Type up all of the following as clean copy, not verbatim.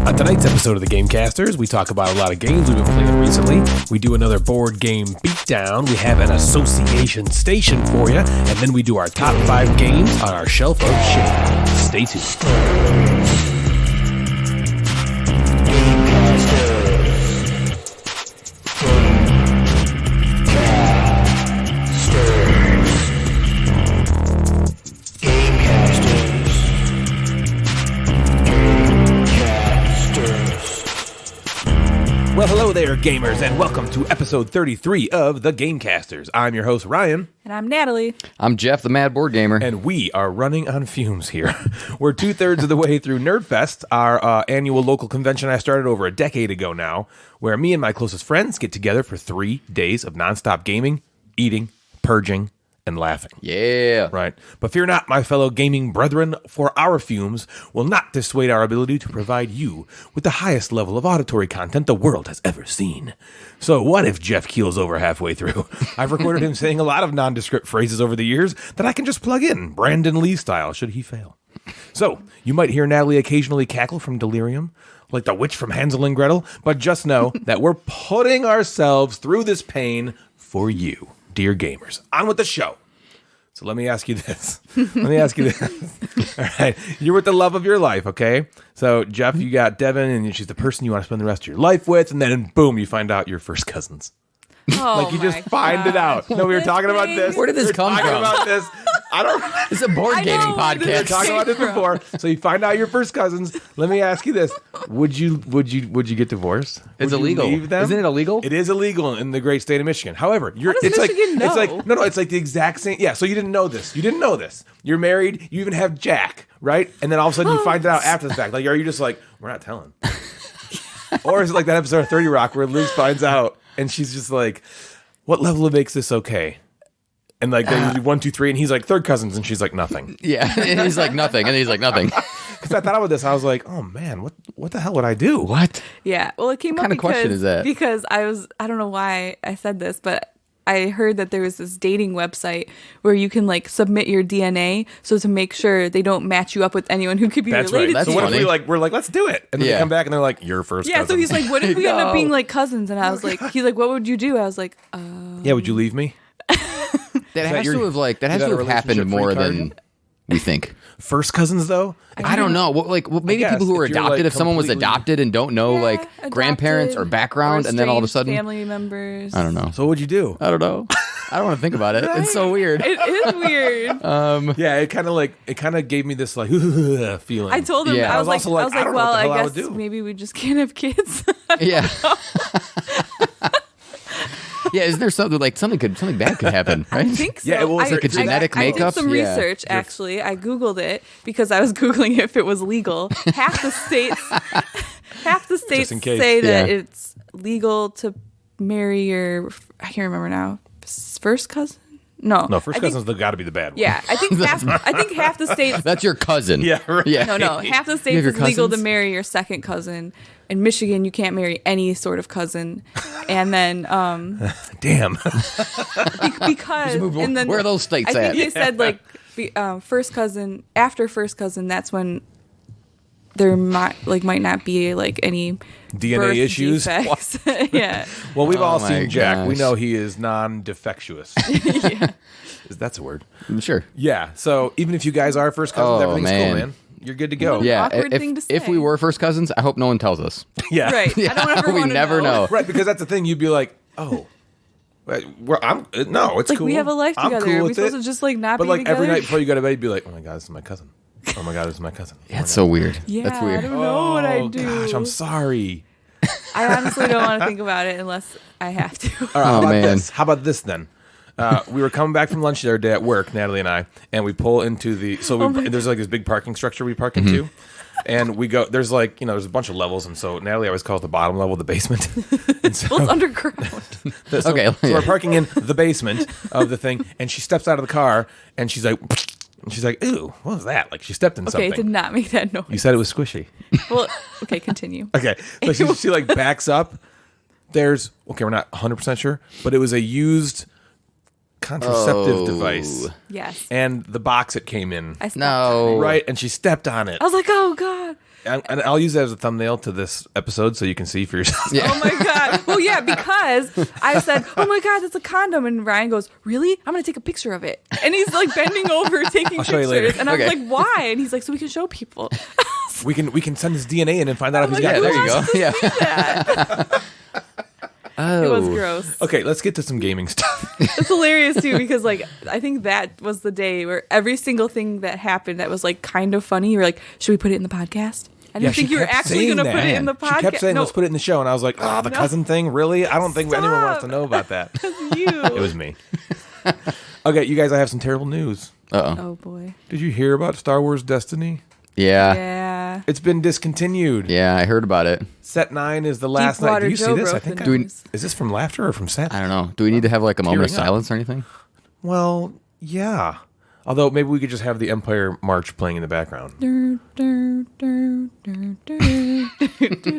On tonight's episode of the Gamecasters, we talk about a lot of games we've been playing recently. We do another board game beatdown. We have an association station for you. And then we do our top 5 games on our shelf of shame. Stay tuned. Well, hello there, gamers, and welcome to episode 33 of the Gamecasters. I'm your host, Ryan. And I'm Natalie. I'm Jeff, the Mad Board Gamer. And we are running on fumes here. We're 2/3 of the way through Nerdfest, our annual local convention I started over a decade ago now, where me and my closest friends get together for 3 days of nonstop gaming, eating, purging, and laughing. Yeah. Right. But fear not, my fellow gaming brethren, for our fumes will not dissuade our ability to provide you with the highest level of auditory content the world has ever seen. So what if Jeff keels over halfway through? I've recorded him saying a lot of nondescript phrases over the years that I can just plug in, Brandon Lee style, should he fail. So you might hear Natalie occasionally cackle from delirium, like the witch from Hansel and Gretel, but just know that we're putting ourselves through this pain for you, dear gamers. On with the show. So let me ask you this. All right. You're with the love of your life, okay? So, Jeff, you got Devin, and she's the person you want to spend the rest of your life with, and then, boom, you find out you're first cousins. Oh, like, you just find it out. No, we were talking about this. Where did this come from? About this. I don't. It's a board gaming We podcast. talked about this before. So you find out your first cousins. Let me ask you this: Would you get divorced? It's Would you illegal. leave them? Isn't it illegal? It is illegal in the great state of Michigan. However, does it's Michigan know? it's like the exact same. Yeah. So you didn't know this. You're married. You even have Jack, right? And then all of a sudden you find it out after the fact. Like, are you just like, we're not telling? Or is it like that episode of 30 Rock where Liz finds out and she's just like, what level makes this okay? And like they do 1, 2, 3, and he's like third cousins, and she's like nothing. Yeah, and he's like nothing, and he's like nothing. Because I thought about this, I was like, oh man, what the hell would I do? What? Yeah. Well, it came What up kind of question is that? because I don't know why I said this, but I heard that there was this dating website where you can like submit your DNA so to make sure they don't match you up with anyone who could be That's related right. to So you. what if we're like, let's do it, and then they come back and they're like, you're first. Yeah. cousin. So he's like, what if we end No. up being like cousins? And I was like, he's like, what would you do? I was like, yeah, would you leave me? That has to have is that a happened relationship more free card? than we think. First cousins though? I don't know. Maybe guess, people who are if you're, adopted. like, if someone was completely- adopted and don't know like grandparents or adopted background, or and then all of a estranged sudden, family members. I don't know. So what'd you do? I don't know. I don't want to think about it. It's so weird. It is weird. Yeah, it kind of gave me this like feeling. I told him, Yeah. I was like, also like, I don't know well, what the hell I I would guess do. maybe we just can't have kids. Yeah. Yeah, isn't there something like something bad could happen, right? I think so. Yeah, well, is I, there- like a genetic I makeup? did some Yeah. research, actually. I Googled it because I was Googling if it was legal. Half the states in case. say that Yeah. it's legal to marry your, I can't remember now, first cousin? No, First cousins got to be the bad one. Yeah, I think half the states. That's your cousin. Yeah, right. Yeah. No, half the You states have your is legal to cousins? marry your second cousin. In Michigan, you can't marry any sort of cousin. And then Damn. because and then Where are those states I think at? they said like first cousin, after first cousin, that's when there might not be like any DNA birth issues? defects. Yeah. Well, we've all my seen Jack. We gosh. know he is non-defectuous. That's a word. Sure. Yeah. So even if you guys are first cousins, Oh, everything's cool, man. man. You're good to go. Yeah. Awkward thing to If say. we were first cousins, I hope no one tells us. Yeah. Right. I don't ever we want to never know. Right, because that's the thing. You'd be like, oh, it's Like cool. we have a life I'm together. cool Are we with supposed it. to just like not But be like together? every night before you go to bed, you'd be like, oh my god, this is my cousin. Oh my god, this is my cousin. Yeah, it's so weird. Yeah, That's weird. I don't know what I Oh do. gosh, I'm sorry. I honestly don't want to think about it unless I have to. All right, how Oh, about man. this? How about this then? We were coming back from lunch the other day at work, Natalie and I, and we pull into the there's like this big parking structure we park into, and we go. There's like there's a bunch of levels, and so Natalie always calls the bottom level the basement. And so, Well, it's underground. so Okay, yeah. we're parking in the basement of the thing, and she steps out of the car, and she's like, "Ooh, what was that?" Like she stepped in Okay, something. it did not make that noise. You said it was squishy. Well, okay, continue. Okay, so she like backs up. We're not 100% sure, but it was a used contraceptive device. Yes. And the box it came in. I stepped No. on it. Right, and she stepped on it. I was like, oh God. And I'll use that as a thumbnail to this episode so you can see for yourself. Yeah. Oh my God. Well, yeah, because I said, oh my God, that's a condom. And Ryan goes, really? I'm going to take a picture of it. And he's like bending over taking show you pictures. later. And I'm Okay. like, why? And he's like, so we can show people. We can send his DNA in and find out if he's like, got Yeah, it. there you go. Yeah. Yeah. It was gross. Okay, let's get to some gaming stuff. It's hilarious too because like I think that was the day where every single thing that happened that was like kind of funny. You were like, should we put it in the podcast? I didn't think you were actually going to put it in the podcast. She kept saying, No, let's put it in the show. And I was like, oh, the cousin thing? Really? I don't think anyone wants to Stop. know about that. you. It was me. Okay, you guys, I have some terrible news. Uh-oh. Oh boy. Did you hear about Star Wars Destiny? Yeah. Yeah. It's been discontinued. Yeah, I heard about it. Set 9 is the last night. Deepwater Do you see Joe this? I broke think the Do we- news. Is this from Laughter or from Set? I don't know. Do we need to have like a moment of Tearing up. silence or anything? Well, yeah. Although maybe we could just have the Empire March playing in the background.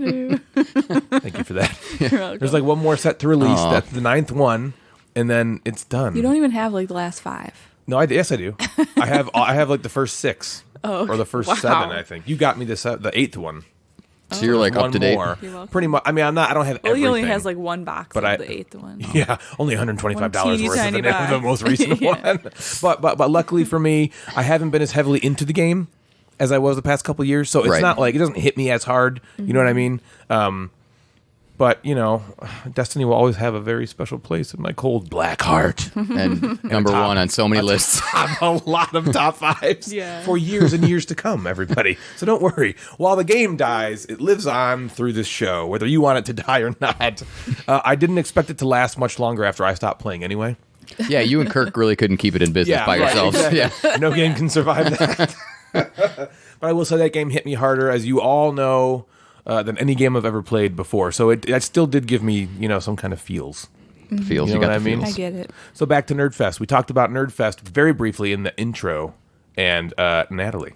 Thank you for that. There's like one more set to release. Aw. That's the 9th one, and then it's done. You don't even have like the last 5. No, yes, I do. I have like the first 6 or the first wow. 7. I think you got me the 8th one. So you're like One up to date. more. You're welcome. Pretty much. I mean, I don't have Well, everything. he only has like one box But of I- the 8th one. Yeah, only $125 One teeny worth of tiny the box. most recent Yeah. one. But luckily for me, I haven't been as heavily into the game as I was the past couple of years, so it's Right. not like it doesn't hit me as hard. You know what I mean? But you know, Destiny will always have a very special place in my cold black heart. And number one on so many lists. A lot of top 5s Yeah. for years and years to come, everybody. So don't worry. While the game dies, it lives on through this show, whether you want it to die or not. I didn't expect it to last much longer after I stopped playing anyway. Yeah, you and Kirk really couldn't keep it in business by right, yourselves. exactly. Yeah. No game can survive that. But I will say that game hit me harder, as you all know, than any game I've ever played before. So it still did give me, some kind of feels. Feels. You You, know got what the I mean? feels. I get it. So back to Nerdfest. We talked about Nerdfest very briefly in the intro. And Natalie,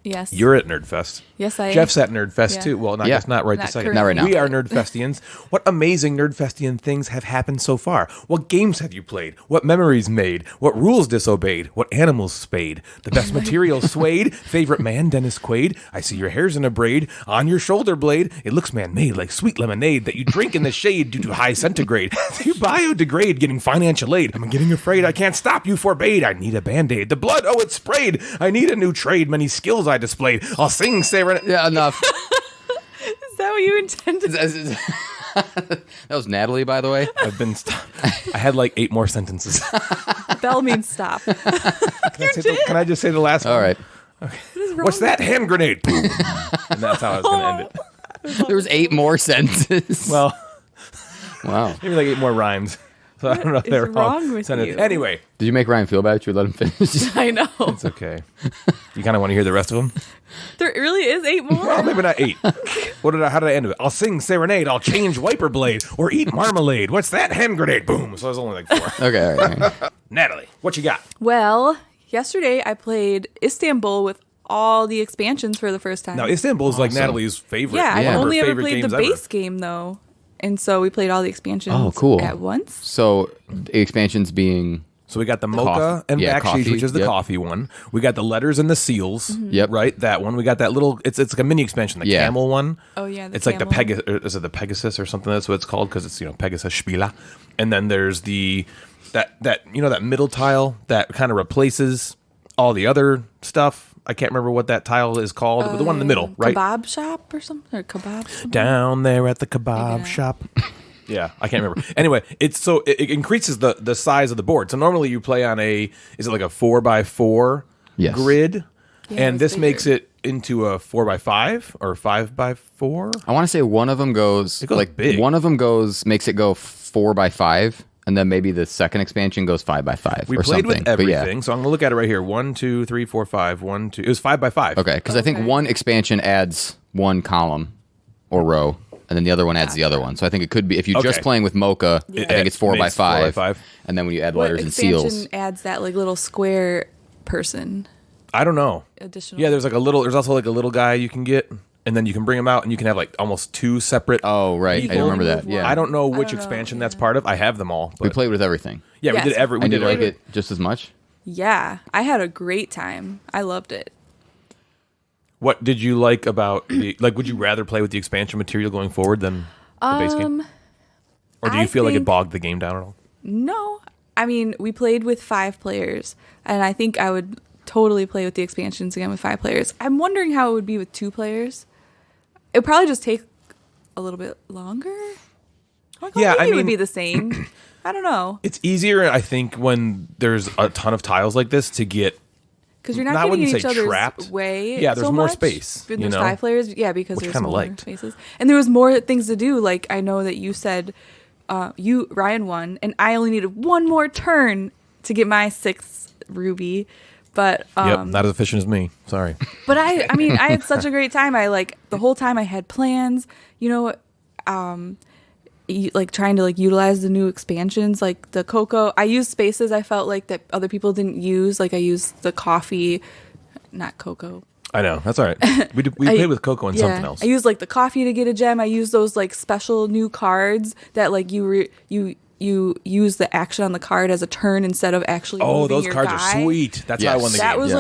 Yes. you're at Nerdfest. Yes, I am. Jeff's at Nerdfest Yeah. too. Well, I Yeah. guess not right Not this second. currently. Not right now. We are Nerdfestians. What amazing Nerdfestian things have happened so far? What games have you played? What memories made? What rules disobeyed? What animals spayed? The best material swayed? Favorite man, Dennis Quaid? I see your hair's in a braid. On your shoulder blade, it looks man-made like sweet lemonade that you drink in the shade due to high centigrade. You biodegrade, getting financial aid. I'm getting afraid I can't stop you forbade. I need a band-aid. The blood, oh, it's sprayed. I need a new trade. Many skills I displayed. I'll sing, serenade. Yeah, enough. Is that what you intended? That was Natalie, by the way. I've been. I had like 8 more sentences. Bell means stop. Can I just say the last one? All right. What's that? Hand grenade. Boom. And that's how I was going to end it. There was 8 more sentences. Well, Wow. maybe like 8 more rhymes. So I don't know if is they're wrong with sentences. you? Anyway, Did you make Ryan feel bad? Should we let him finish? I know. it's okay. You kind of want to hear the rest of them? There really is 8 more. Well, maybe not 8. How did I end it? I'll sing serenade. I'll change wiper blade or eat marmalade. What's that? Hand grenade. Boom. So it was only like 4. Okay, all right. Natalie, what you got? Well, yesterday I played Istanbul with all the expansions for the first time. Now, Istanbul is like Natalie's favorite. yeah, one I've of her only ever favorite played the games base game though. And so we played all the expansions Oh, cool. at once. So the expansions being So we got the mocha Coffee. and Yeah, backsheets, coffee. which is the Yep. coffee one. We got the letters and the seals. Yep. Right, that one. We got that little. It's like a mini expansion, the Yeah. camel one. Oh, yeah, the it's like the camel. Pegasus. Is it the Pegasus or something? That's what it's called because it's Pegasus Spiele. And then there's that middle tile that kind of replaces all the other stuff. I can't remember what that tile is called, but the one in the middle, right? Kebab shop or something? Or kebab? Something? Down there at the kebab Yeah. shop. Yeah, I can't remember. Anyway, it increases the size of the board. So normally you play on is it like a 4x4 Yes. grid? Yeah, And it's this bigger. makes it into a 4x5 or 5x4. I want to say one of them goes, It goes like big. one of them makes it go 4x5, and then maybe the second expansion goes 5x5 We or played something. with But yeah. everything, so I'm gonna look at it right here. 1, 2, 3, 4, 5. 1, 2. It was 5x5. Okay, because I think Okay. one expansion adds one column or row, and then the other one adds the other one. So I think it could be if you're just Okay. playing with Mocha, Yeah. I think it's It 4x5, makes 4x5. and then when you add What letters and expansion seals, adds that like little square person? I don't know. Additional. Yeah, there's also like a little guy you can get, and then you can bring him out, and you can have like almost 2 separate. oh right, I People remember that. move Yeah, I don't know which don't know, expansion yeah. that's part of. I have them all. But We played with everything. yeah, Yes. we did every. We And did you like every- it just as much? Yeah, I had a great time. I loved it. What did you like about the would you rather play with the expansion material going forward than the base game? Or do you feel like it bogged the game down at all? No. I mean, we played with 5 players, and I think I would totally play with the expansions again with 5 players. I'm wondering how it would be with 2 players. It would probably just take a little bit longer. Yeah, maybe it would be the same. I don't know. It's easier, I think, when there's a ton of tiles like this to get. Because you're not getting in each other's trapped. way. Yeah, there's so more much. space. When there's 5 players. Yeah, because Which there's more liked. spaces. And there was more things to do. Like, I know that you said Ryan won, and I only needed one more turn to get my 6th ruby. But yep, not as efficient as me. Sorry. But I mean, I had such a great time. The whole time I had plans, trying to utilize the new expansions, like the cocoa. I used spaces I felt like that other people didn't use. Like I used the coffee, not cocoa. I know, that's all right. We played with cocoa and something else. I used the coffee to get a gem. I used those special new cards that you use the action on the card as a turn instead of actually moving those your cards guy. are sweet. That's how I won the That game. was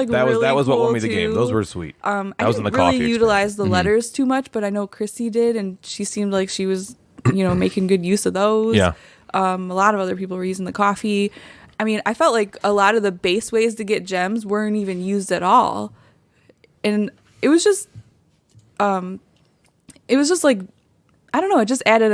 that was what cool won me the game. too. Those were sweet. I was in the didn't coffee really utilize the letters too much, but I know Chrissy did, and she seemed like she was, making good use of those. Yeah. A lot of other people were using the coffee. I mean, I felt like a lot of the base ways to get gems weren't even used at all, and it was just, I don't know. It just added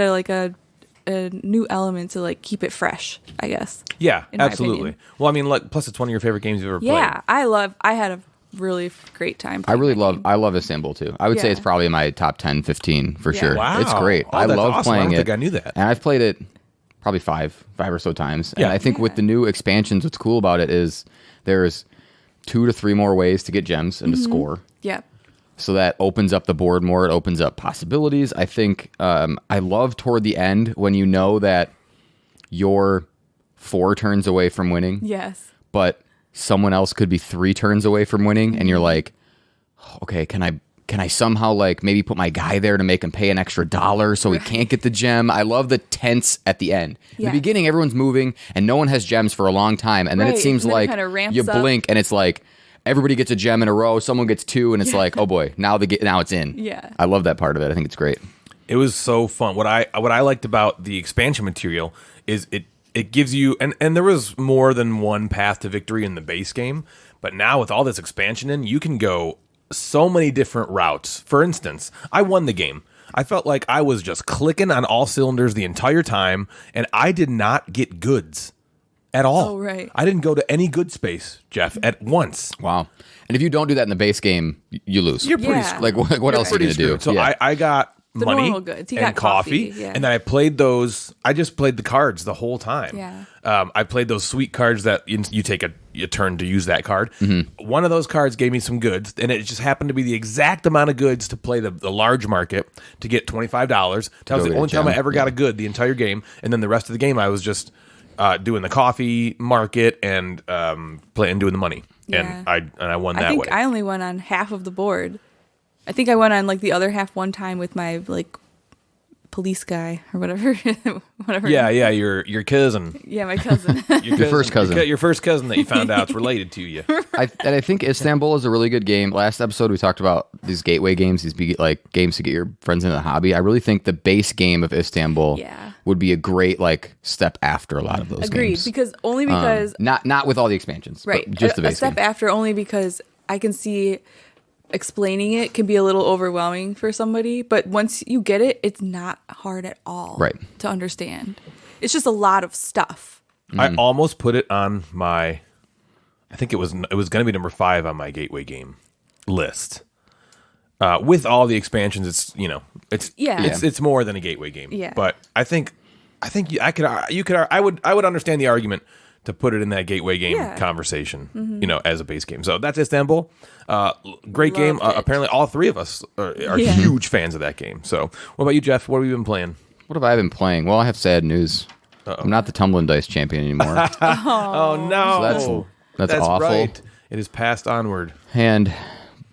a new element to keep it fresh, I guess. Yeah, in my absolutely. opinion. Well, I mean, plus it's one of your favorite games you've ever played. Yeah, I had a really great time. I playing love Istanbul too. I would say Yeah. it's probably in my top 10, 15 for Yeah. sure. Wow. It's great. Oh, I that's love awesome. I playing don't it. think I knew that. And I've played it probably five or so times. And Yeah. I think with the new expansions, what's cool about it is there's 2 to 3 more ways to get gems and to score. Yeah. So that opens up the board more. It opens up possibilities. I think I love toward the end when you know that you're 4 turns away from winning, Yes. but someone else could be 3 turns away from winning, and you're like, okay, can I somehow maybe put my guy there to make him pay an extra $1 so he can't get the gem? I love the tense at the end. In Yeah. the beginning, everyone's moving and no one has gems for a long time, and then it Right, seems and then it like kinda ramps you up. blink and it's like everybody gets a gem in a row, someone gets 2, and it's like, oh boy, now it's in. Yeah. I love that part of it. I think it's great. It was so fun. What I liked about the expansion material is it gives you and there was more than one path to victory in the base game, but now with all this expansion in, you can go so many different routes. For instance, I won the game. I felt like I was just clicking on all cylinders the entire time, and I did not get goods at all. Oh, right. I didn't go to any good space, Jeff, at once. Wow. And if you don't do that in the base game, you lose. You're pretty Yeah. Like, what else are you going to do? So Yeah. I got The money normal goods. You and got coffee, yeah. and then I played those. I just played the cards the whole time. Yeah. I played those sweet cards that you take a turn to use that card. Mm-hmm. One of those cards gave me some goods, and it just happened to be the exact amount of goods to play the large market to get $25. That was Go the get only a time I gem. ever got a good the entire game, and then the rest of the game I was just doing the coffee market and doing the money. Yeah. And I won that I think way. I only went on half of the board. I think I went on the other half one time with my police guy or whatever. Whatever. yeah, your cousin. Yeah, my cousin. Your first cousin. Your first cousin that you found out's related to you. I think Istanbul is a really good game. Last episode, we talked about these gateway games, these games to get your friends into the hobby. I really think the base game of Istanbul Yeah. would be a great step after a lot of those Agreed. games. Because Not with all the expansions, right, but just the a base step game. after only because I can see explaining it can be a little overwhelming for somebody, but once you get it, it's not hard at all Right. to understand. It's just a lot of stuff. I almost put it on my. I think it was going to be number 5 on my gateway game list. With all the expansions, it's more than a gateway game. Yeah. But I think I would understand the argument to put it in that gateway game Yeah. conversation, as a base game. So that's Istanbul. Great game. Loved it. Apparently, all 3 of us are Yeah. huge fans of that game. So, what about you, Jeff? What have you been playing? What have I been playing? Well, I have sad news. I'm not the tumbling dice champion anymore. Oh no, So that's awful. Right. It is passed onward. And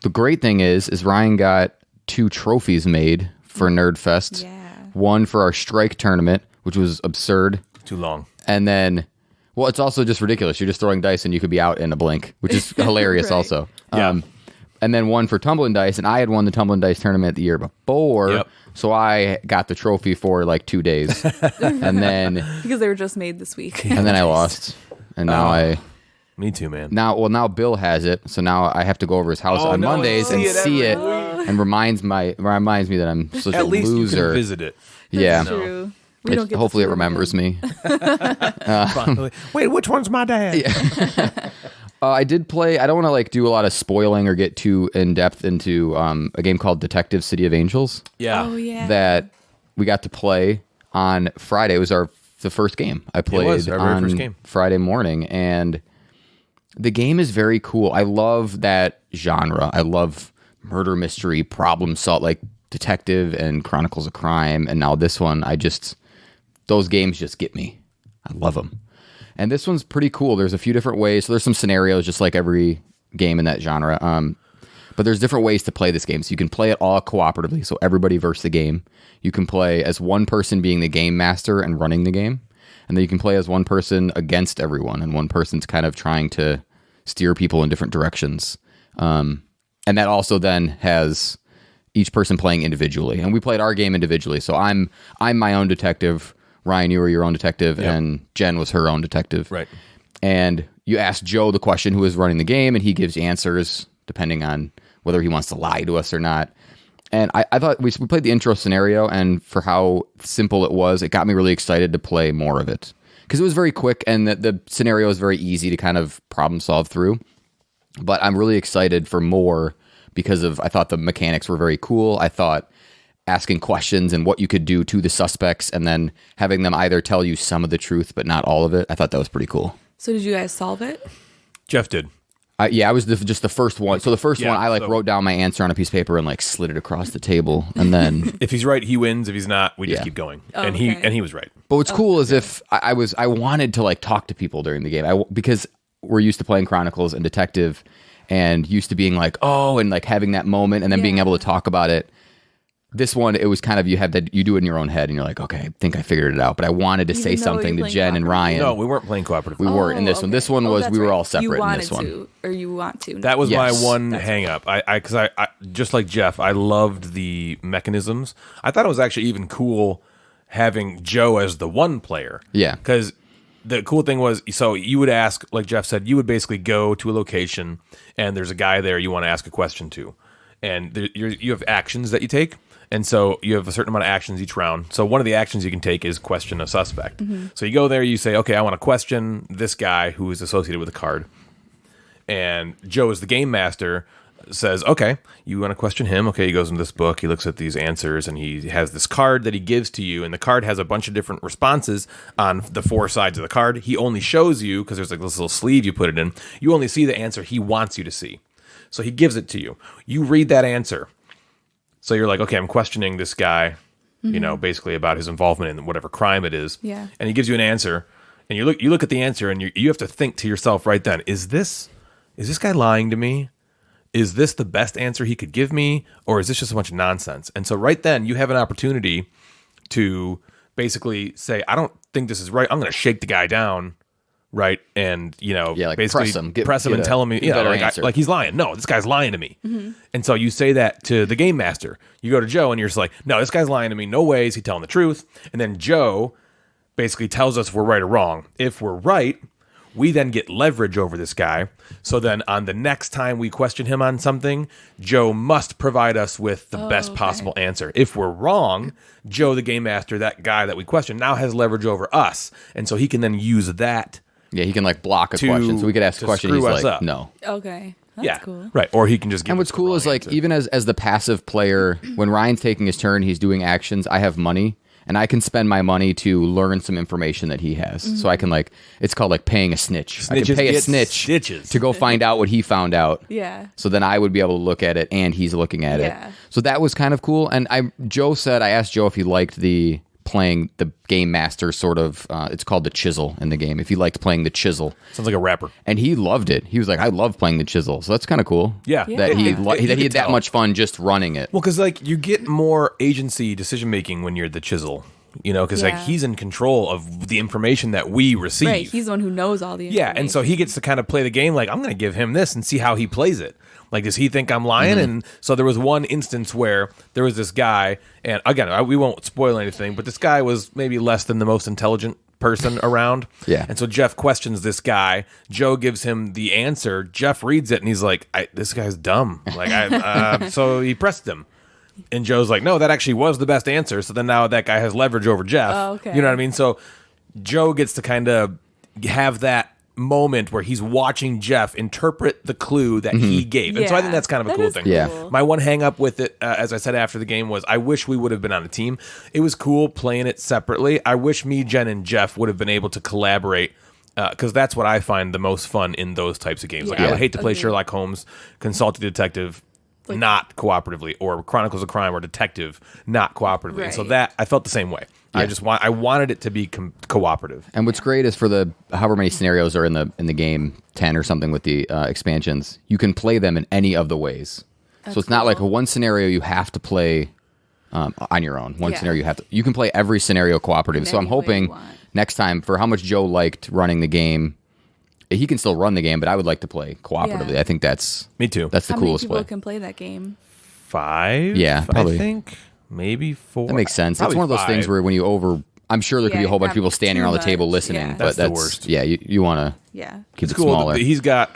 the great thing is Ryan got 2 trophies made for Nerdfest. Yeah. One for our strike tournament, which was absurd. Too long. And then, it's also just ridiculous. You're just throwing dice and you could be out in a blink, which is hilarious Right. also. Yeah. and then one for tumbling dice, and I had won the tumbling dice tournament the year before. Yep. So I got the trophy for like 2 days, and then Because they were just made this week. and then I lost, and now Me too, man. now Bill has it, so now I have to go over his house on no, Mondays and see it, every and reminds me that I'm such a At least you loser. can visit it. Yeah, True. We don't get to hopefully see it them remembers again. me. Finally. Wait, which one's my dad? I did play. I don't want to like do a lot of spoiling or get too in depth into a game called Detective City of Angels. Yeah. Oh yeah. That we got to play on Friday. It was the first game I played was our very on first game. Friday morning, and the game is very cool. I love that genre. I love murder mystery, problem solve, like detective and Chronicles of Crime, and now this one. Those games just get me. I love them. And this one's pretty cool. There's a few different ways. So there's some scenarios, just like every game in that genre. But there's different ways to play this game. So you can play it all cooperatively, so everybody versus the game. You can play as one person being the game master and running the game. And then you can play as one person against everyone, and one person's kind of trying to steer people in different directions. And that also then has each person playing individually. And we played our game individually. So I'm my own detective. Ryan, you were your own detective, and Jen was her own detective. Right. And you ask Joe the question, who is running the game, and he gives answers depending on whether he wants to lie to us or not. And I thought we played the intro scenario, and for how simple it was, it got me really excited to play more of it. Because it was very quick, and the scenario is very easy to kind of problem solve through. But I'm really excited for more because I thought the mechanics were very cool. I thought asking questions and what you could do to the suspects, and then having them either tell you some of the truth but not all of it. I thought that was pretty cool. So did you guys solve it? Jeff did. I was just the first one. So the first one, I so- wrote down my answer on a piece of paper and like slid it across the table, and then. If he's right, he wins. If he's not, we just Yeah. keep going. Oh, and okay. he was right. But what's cool is if I wanted to like talk to people during the game, because we're used to playing Chronicles and Detective, and used to being like, oh, and like having that moment, and then being Yeah. able to talk about it. This one, it was kind of you do it in your own head, and you're like, okay, I think I figured it out. But I wanted to say Even though something you're to playing Jen and Ryan. No, we weren't playing cooperatively. We weren't in this one. This one was that's we were right. all separate You in wanted this one. to, or you want to. That was Yes. my one hang up. Because I just like Jeff, I loved the mechanisms. I thought it was actually even cool having Joe as the one player. Yeah. Because the cool thing was, so you would ask, like Jeff said, you would basically go to a location and there's a guy there you want to ask a question to. And you have actions that you take. And so you have a certain amount of actions each round. So one of the actions you can take is question a suspect. So you go there, you say, okay, I want to question this guy who is associated with a card. And Joe is the game master, says, okay, you want to question him? Okay, he goes in this book, he looks at these answers, and he has this card that he gives to you, and the card has a bunch of different responses on the 4 sides of the card. He only shows you, because there's like this little sleeve you put it in, you only see the answer he wants you to see. So he gives it to you. You read that answer. So you're like, okay, I'm questioning this guy, you know, basically about his involvement in whatever crime it is. Yeah. And he gives you an answer, and you look at the answer, and you have to think to yourself right then, is this guy lying to me? Is this the best answer he could give me, or is this just a bunch of nonsense? And so right then you have an opportunity to basically say, I don't think this is right. I'm going to shake the guy down, right? And, you know, Yeah, like basically press him, and tell him, get a better answer. like he's lying. No, this guy's lying to me. And so you say that to the game master. You go to Joe and you're just like, no, this guy's lying to me. No way is he telling the truth. And then Joe basically tells us if we're right or wrong. If we're right, we then get leverage over this guy. So then on the next time we question him on something, Joe must provide us with the best possible answer. If we're wrong, Joe, the game master, that guy that we question, now has leverage over us. And so he can then use that. Yeah, he can like block a question. So we could ask a to question. screw He's us like, up. no. Okay. That's cool. Right. Or he can just give And us what's the cool wrong is like, answer. even as the passive player, when Ryan's taking his turn, he's doing actions. I have money, and I can spend my money to learn some information that he has. So I can like, it's called like paying a snitch. I Snitches can pay a get snitch stitches. to go find out what he found out. Yeah. So then I would be able to look at it, and he's looking at Yeah. it. So that was kind of cool. And I asked Joe if he liked playing the game master sort of, it's called the chisel in the game, if he liked playing the chisel. Sounds like a rapper. And he loved it. He was like, I love playing the chisel. So that's kind of cool. Yeah. That he Yeah. that he You had could that tell. much fun just running it. Well, because like you get more agency decision making when you're the chisel. because like Yeah. he's in control of the information that we receive. Right. He's the one who knows all the Yeah, information. and so he gets to kind of play the game like, I'm going to give him this and see how he plays it. Like, does he think I'm lying? And so there was one instance where there was this guy, and again, we won't spoil anything, but this guy was maybe less than the most intelligent person around. Yeah. And so Jeff questions this guy. Joe gives him the answer. Jeff reads it, and he's like, this guy's dumb. Like, so he pressed him. And Joe's like, no, that actually was the best answer. So then now that guy has leverage over Jeff. Oh, okay. You know what I mean? So Joe gets to kind of have that moment where he's watching Jeff interpret the clue that he gave. And so I think Yeah, that's kind of a that cool is thing. Yeah. cool. My one hang up with it, as I said after the game, was I wish we would have been on a team. It was cool playing it separately. I wish me, Jen, and Jeff would have been able to collaborate, because that's what I find the most fun in those types of games. Like, I Yeah. would hate to play Agreed. Sherlock Holmes, Consulting Detective, not cooperatively, or Chronicles of Crime or Detective, not cooperatively. And so Right. that, I felt the same way. I wanted it to be cooperative. And what's great is for the however many scenarios are in the game, 10 or something with the expansions, you can play them in any of the ways. So it's not like a one scenario you have to play on your own. One Yeah. scenario you can play every scenario cooperative. In So I'm any way you hoping want. next time, for how much Joe liked running the game, he can still run the game, but I would like to play cooperatively. Yeah. I think that's Me too. That's the How coolest many people way. can play that game? 5? Yeah, probably. I think maybe 4. That makes sense. Probably It's one of those 5. things where when you I'm sure there could be a Yeah, whole bunch of you people have standing too around the table much. listening, Yeah. but That's the worst. Yeah, you want to Yeah. keep It's it cool. smaller. I think he's got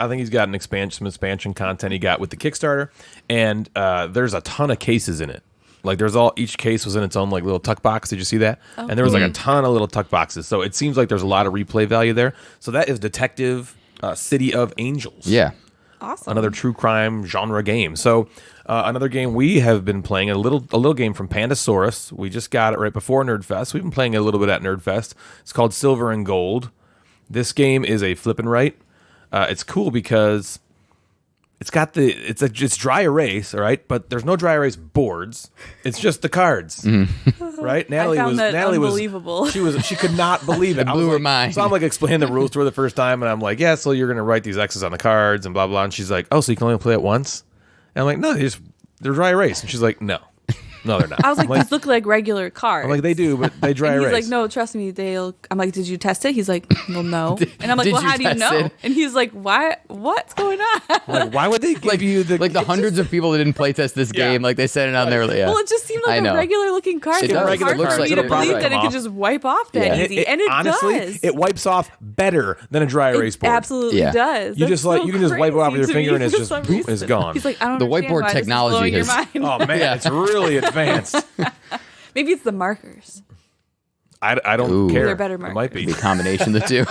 some expansion content he got with the Kickstarter, and there's a ton of cases in it. Like each case was in its own like little tuck box. Did you see that? And there was like a ton of little tuck boxes. So it seems like there's a lot of replay value there. So that is Detective City of Angels. Yeah. Awesome. Another true crime genre game. So another game we have been playing, a little game from Pandasaurus. We just got it right before Nerdfest. We've been playing a little bit at Nerdfest. It's called Silver and Gold. This game is a flip and write. It's cool because it's dry erase, all right, but there's no dry erase boards. It's just the cards, right? Natalie found that Natalie unbelievable. she could not believe it. I blew was her like- mind. So I'm like explaining the rules to her the first time, and I'm like, yeah, so you're gonna write these X's on the cards and blah blah. And she's like, oh, so you can only play it once? And I'm like, no, they're dry erase. And she's like, no, they're not. I was like, I'm these look like regular cards. I'm like, they do, but they dry And he's erase. like, no, trust me, they'll. I'm like, did you test it? He's like, well, no. And I'm like, did well, you how do you test know? it? And he's like, why? What's going on? Like, why would they give you the hundreds of people that didn't playtest this Yeah. game, like they said it on there. Yeah. Well, it just seemed I like know. a regular looking card. It It was does. hard It looks for like me to it. believe Right. that it could just wipe off that Yeah. easy, and it honestly, does. it wipes off better than a dry erase board. Absolutely Yeah. does. You That's just like so you can just wipe it off with your crazy to finger me and it's for just some boop, it's reason. gone. He's like, I don't The understand whiteboard why this is technology blowing your has- mind. Oh man, it's really advanced. Maybe it's the markers. I don't Ooh. care. They're better Be It might a be. combination of the two.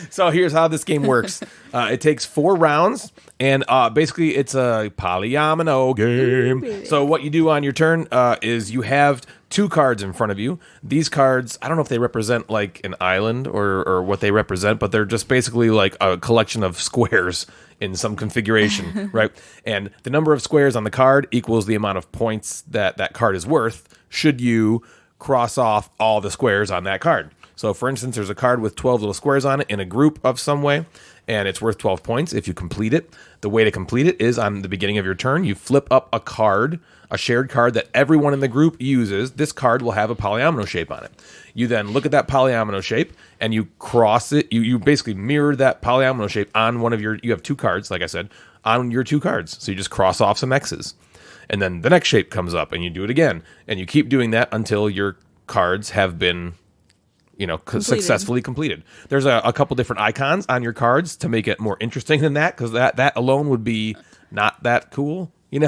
So here's how this game works. It takes 4 rounds, and basically it's a polyomino game. So what you do on your turn is you have 2 cards in front of you. These cards, I don't know if they represent like an island or what they represent, but they're just basically like a collection of squares in some configuration, right? And the number of squares on the card equals the amount of points that card is worth should you cross off all the squares on that card. So for instance, there's a card with 12 little squares on it in a group of some way, and it's worth 12 points if you complete it. The way to complete it is on the beginning of your turn, you flip up a card, a shared card that everyone in the group uses. This card will have a polyomino shape on it. You then look at that polyomino shape and you cross it. You basically mirror that polyomino shape on one of you have 2 cards, like I said, on your 2 cards. So you just cross off some X's. And then the next shape comes up and you do it again. And you keep doing that until your cards have been, successfully completed. There's a couple different icons on your cards to make it more interesting than that, because that alone would be not that cool. It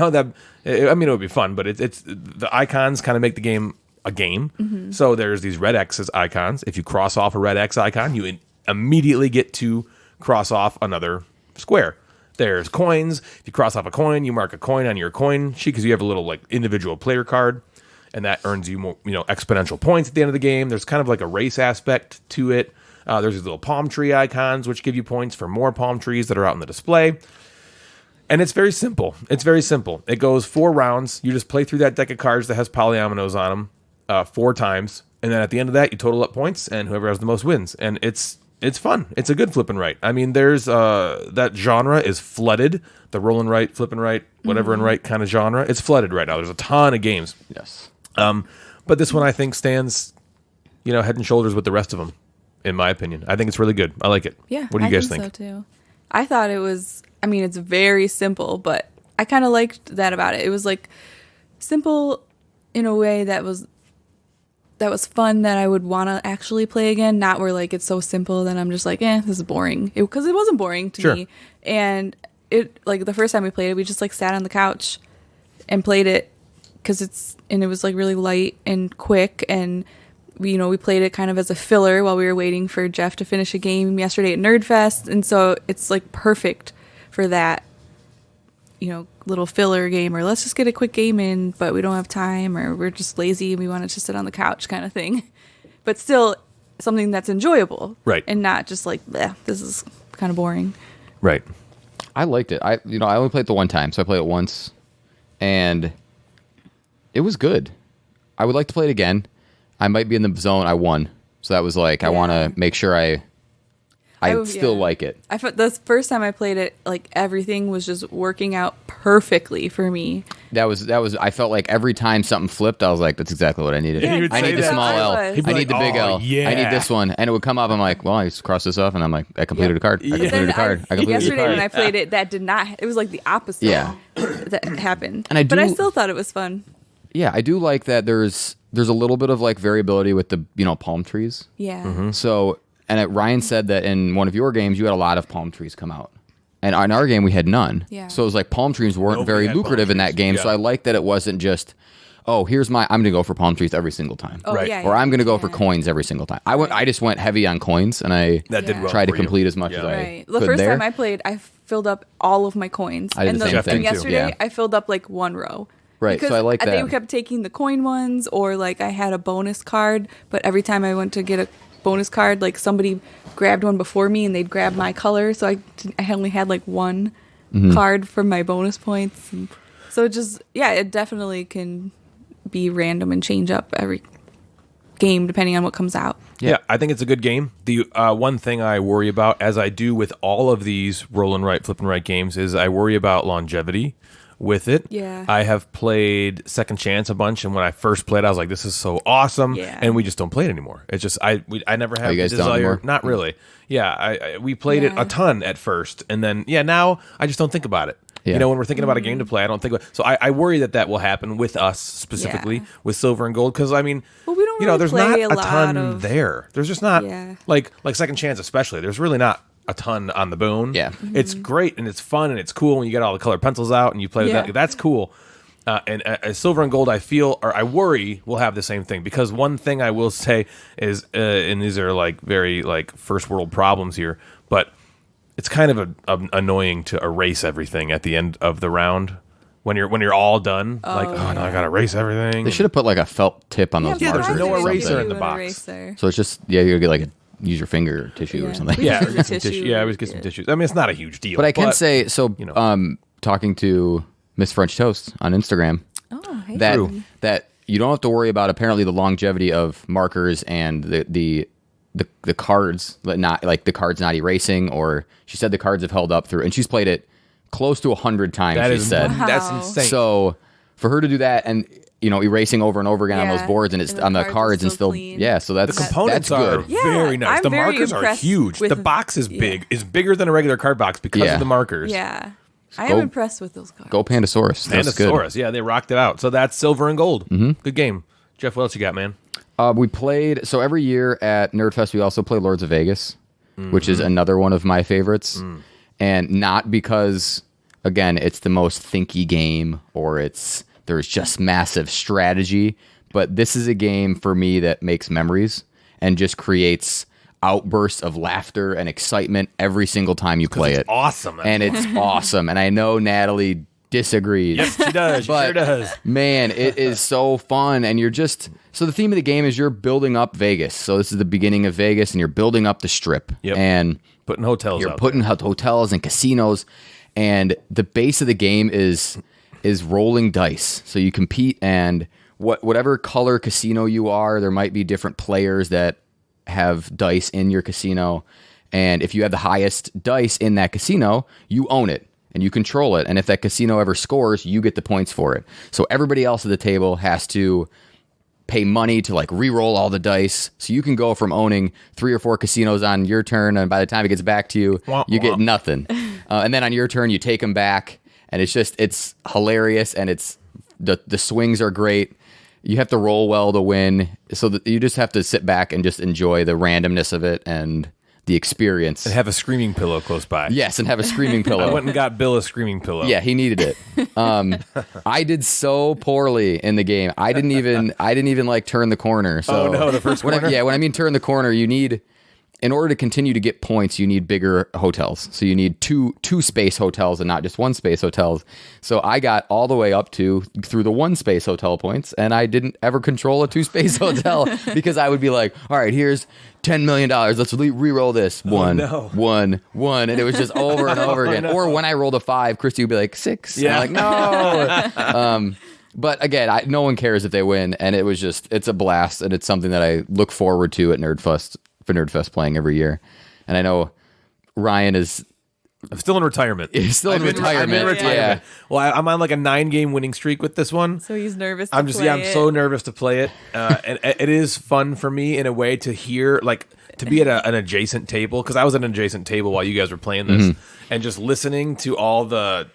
would be fun, but it's the icons kind of make the game a game. Mm-hmm. So there's these red X's icons. If you cross off a red X icon, you immediately get to cross off another square. There's coins. If you cross off a coin, you mark a coin on your coin sheet because you have a little like individual player card, and that earns you more, exponential points at the end of the game. There's kind of like a race aspect to it. There's these little palm tree icons which give you points for more palm trees that are out in the display. And it's very simple. It goes 4 rounds. You just play through that deck of cards that has polyominoes on them 4 times, and then at the end of that, you total up points, and whoever has the most wins. And it's fun. It's a good flip and write. I mean, there's that genre is flooded. The roll and write, flip and write, whatever and write kind of genre. It's flooded right now. There's a ton of games. Yes. But this one I think stands, head and shoulders with the rest of them, in my opinion. I think it's really good. I like it. Yeah. What do you guys think? So too. I thought it was. I mean, it's very simple, but I kind of liked that about it. It was like simple in a way that was fun, that I would want to actually play again. Not where like it's so simple that I'm just like, this is boring. Because it wasn't boring to me. And it like the first time we played it, we just like sat on the couch and played it because it was like really light and quick, and we played it kind of as a filler while we were waiting for Jeff to finish a game yesterday at Nerdfest, and so it's like perfect for that little filler game, or let's just get a quick game in, but we don't have time, or we're just lazy and we want to just sit on the couch kind of thing. But still something that's enjoyable. Right. And not just like, this is kind of boring. Right. I liked it. I only played it the one time, so I played it once, and it was good. I would like to play it again. I might be in the zone. I won. So that was like, I want to make sure I still like it. I thought the first time I played it, like everything was just working out perfectly for me. That was. I felt like every time something flipped, I was like, "That's exactly what I needed. Yeah, I need the small L. I He'd be need the big L. yeah. I need this one." And it would come up. I'm like, "Well, I just cross this off," and I'm like, "I completed a card. I completed a card. I completed a Yesterday card." when I played it, that did not. It was like the opposite. Yeah. That happened. And but I still thought it was fun. Yeah, I do like that. There's a little bit of like variability with the palm trees. Yeah. Mm-hmm. So, and Ryan said that in one of your games, you had a lot of palm trees come out. And in our game, we had none. Yeah. So it was like palm trees weren't Nobody very had lucrative palm in that trees. game. Yeah. So I like that it wasn't just, I'm going to go for palm trees every single time. Oh, Right. yeah, Or I'm going to go for yeah. coins every single time. I just went heavy on coins, and I That did well tried to for you. complete as much as I Right. The could first there. time I played, I filled up all of my coins. I did and the same thing, too. yesterday, Yeah. I filled up like one row. Right, so Because I like They that. kept taking the coin ones, or like I had a bonus card, but every time I went to get a bonus card, like somebody grabbed one before me and they'd grab my color, so I only had like one Mm-hmm. card from my bonus points. And so it definitely can be random and change up every game depending on what comes out. Yeah, I think it's a good game. The one thing I worry about, as I do with all of these roll and write, flip and write games, is I worry about longevity with it. Yeah. I have played Second Chance a bunch, and when I first played, I was like, "This is so awesome," Yeah. and we just don't play it anymore. It's just I never have you guys the don't desire. anymore? Not really. Yeah, we played it Yeah. a ton at first, and then now I just don't think about it. Yeah. When we're thinking about a game to play, I don't think about. So I worry that will happen with us specifically Yeah. with Silver and Gold, because I mean, Well, we don't really there's play not a a ton lot of- there. There's just not Yeah. like Second Chance especially. There's really not a ton on the bone. Yeah. It's great and it's fun and it's cool when you get all the colored pencils out and you play with Yeah. that. That's cool. And Silver and Gold, I worry will have the same thing, because one thing I will say is, and these are like very like first world problems here, but it's kind of annoying to erase everything at the end of the round when you're all done. Now I gotta erase everything. They should have put like a felt tip on those Yeah, there's markers. no or eraser something. in the box. Eraser. So it's just, you gotta get like use your finger tissue or Yeah. something. We Yeah, just or use get some tissue. tissue. Yeah, I always get some tissues. I mean, it's not a huge deal. But I can say, so know. talking to Miss French Toast on Instagram, Oh, hey. that you don't have to worry about apparently the longevity of markers and the cards, not like the cards not erasing, or she said the cards have held up through, and she's played it close to 100 times. that she is said that's Wow. insane. so. For her to do that and erasing over and over again on Yeah, those boards and it's and the on the cards are cards and still still clean. so that's the components that's are good. Yeah, very nice. I'm The very markers are impressed huge. with The box is yeah. big. It's bigger than a regular card box because Yeah. of the markers. Yeah. I go- am impressed with those cards. Go Pandasaurus. That's good. Pandasaurus. Yeah, they rocked it out. So that's Silver and Gold. Mm-hmm. Good game. Jeff, what else you got, man? We played, so every year at Nerdfest, we also play Lords of Vegas, which is another one of my favorites. And not because, again, it's the most thinky game or there's just massive strategy, but this is a game for me that makes memories and just creates outbursts of laughter and excitement every single time you play it. Awesome. And it's awesome. And I know Natalie disagrees. yes, she does. She But, sure does. Man, it is so fun. And so the theme of the game is you're building up Vegas. So this is the beginning of Vegas and you're building up the strip. Yep. And Putting hotels you're out putting hotels and casinos. And the base of the game is rolling dice. So you compete, and whatever color casino you are, there might be different players that have dice in your casino. And if you have the highest dice in that casino, you own it. And you control it. And if that casino ever scores, you get the points for it. So everybody else at the table has to pay money to like re-roll all the dice. So you can go from owning 3 or 4 casinos on your turn, and by the time it gets back to you, you get nothing. And then on your turn, you take them back, and it's hilarious, and it's the swings are great. You have to roll well to win, so that you just have to sit back and just enjoy the randomness of it and the experience. And have a screaming pillow close by. Yes, and have a screaming pillow. I went and got Bill a screaming pillow. Yeah, he needed it. I did so poorly in the game. I didn't even like turn the corner. So Oh no, the first corner. when I mean turn the corner, you need, in order to continue to get points, you need bigger hotels. So you need two space hotels and not just one space hotels. So I got all the way up through the 1 space hotel points, and I didn't ever control a 2 space hotel because I would be like, all right, here's $10 million. Let's re-roll this. One, and it was just over and over again. Or when I rolled a 5, Christy would be like 6. Yeah. And I'm like, no. But again, no one cares if they win, and it's a blast, and it's something that I look forward to at Nerdfest, for Nerdfest playing every year. And I know Ryan is... I'm still in retirement. He's still in retirement. I'm in retirement. Yeah. Well, I'm on like a 9-game winning streak with this one. So he's nervous. I'm so nervous to play it. And it is fun for me in a way to hear, like, to be at an adjacent table, because I was at an adjacent table while you guys were playing this, and just listening to all the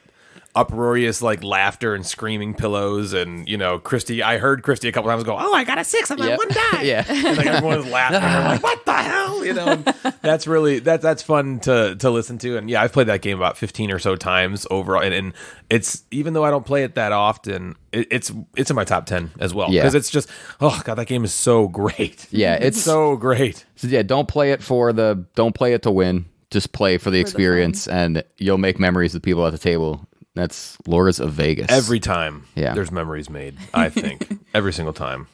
uproarious like laughter and screaming pillows, and Christy. I heard Christy a couple times go, "Oh, I got a 6 on that one die." Yeah, and like everyone was laughing. I'm like, "What the hell?" And that's really that's fun to listen to. And yeah, I've played that game about 15 or so times overall, and it's, even though I don't play it that often, it's in my top 10 as well, because it's just, oh god, that game is so great. Yeah, it's so great. So yeah, don't play it to win. Just play for the experience, and you'll make memories with people at the table. That's Laura's of Vegas. Every time there's memories made, I think. Every single time.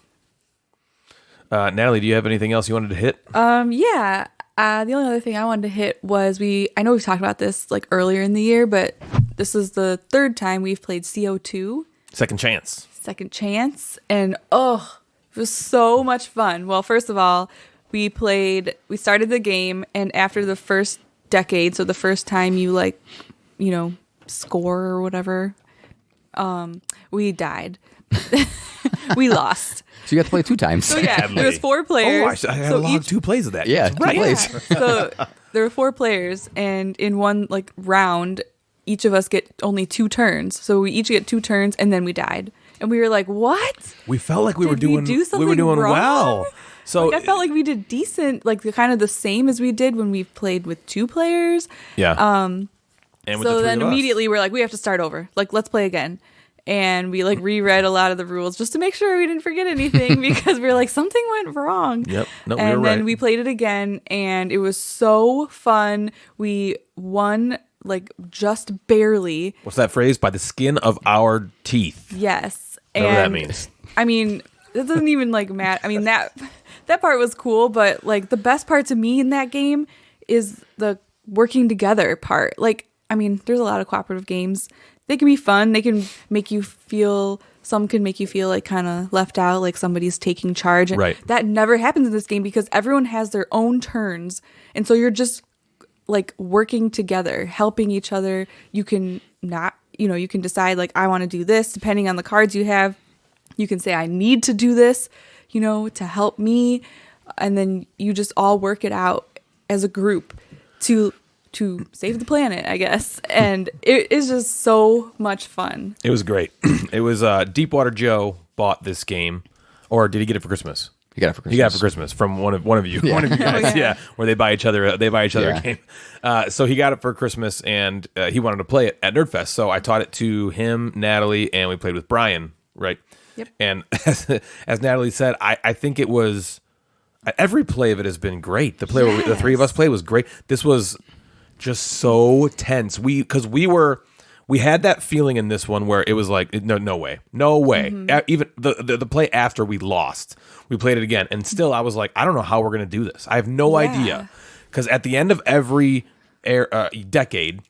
Natalie, do you have anything else you wanted to hit? Yeah. The only other thing I wanted to hit was I know we've talked about this like earlier in the year, but this is the 3rd time we've played CO2. Second Chance. And it was so much fun. Well, first of all, we started the game, and after the first decade, so the first time you score or whatever, we died. We lost. So you got to play 2 times. So yeah, there was 4 players. Oh, I had a lot of 2 plays of that. Yeah, 2 plays. So there were 4 players, and in one round, each of us get only 2 turns. So we each get 2 turns, and then we died. And we were like, "What?" We felt like we were doing wrong? well. So I felt like we did decent, like kind of the same as we did when we played with 2 players. Yeah. And with so the 3 then of us. immediately we're like, we have to start over. Like, let's play again. And we reread a lot of the rules just to make sure we didn't forget anything, because we were like, something went wrong. Yep. No, and we were then right. we played it again, and it was so fun. We won just barely. What's that phrase? By the skin of our teeth. Yes. Whatever that means. I mean, it doesn't even matter. I mean, that part was cool, but the best part to me in that game is the working together part. There's a lot of cooperative games. They can be fun. They can make you feel, some can make you feel kind of left out, like somebody's taking charge. And right. That never happens in this game, because everyone has their own turns. And so you're just working together, helping each other. You can you can decide I want to do this depending on the cards you have. You can say, I need to do this, to help me. And then you just all work it out as a group to save the planet, I guess. And it is just so much fun. It was great. It was Deepwater Joe bought this game, or did he get it for Christmas? He got it for Christmas. He got it for Christmas from one of you, one of you guys. Yeah, where they buy each other a game. So he got it for Christmas, and he wanted to play it at Nerdfest. So I taught it to him, Natalie, and we played with Brian. Right. Yep. And as Natalie said, I think it was, every play of it has been great. The play where the 3 of us played was great. This was just so tense. We had that feeling in this one where it was like, no way. Mm-hmm. Even the play after we lost, we played it again, and still I was like, I don't know how we're gonna do this. I have no idea, because at the end of every decade,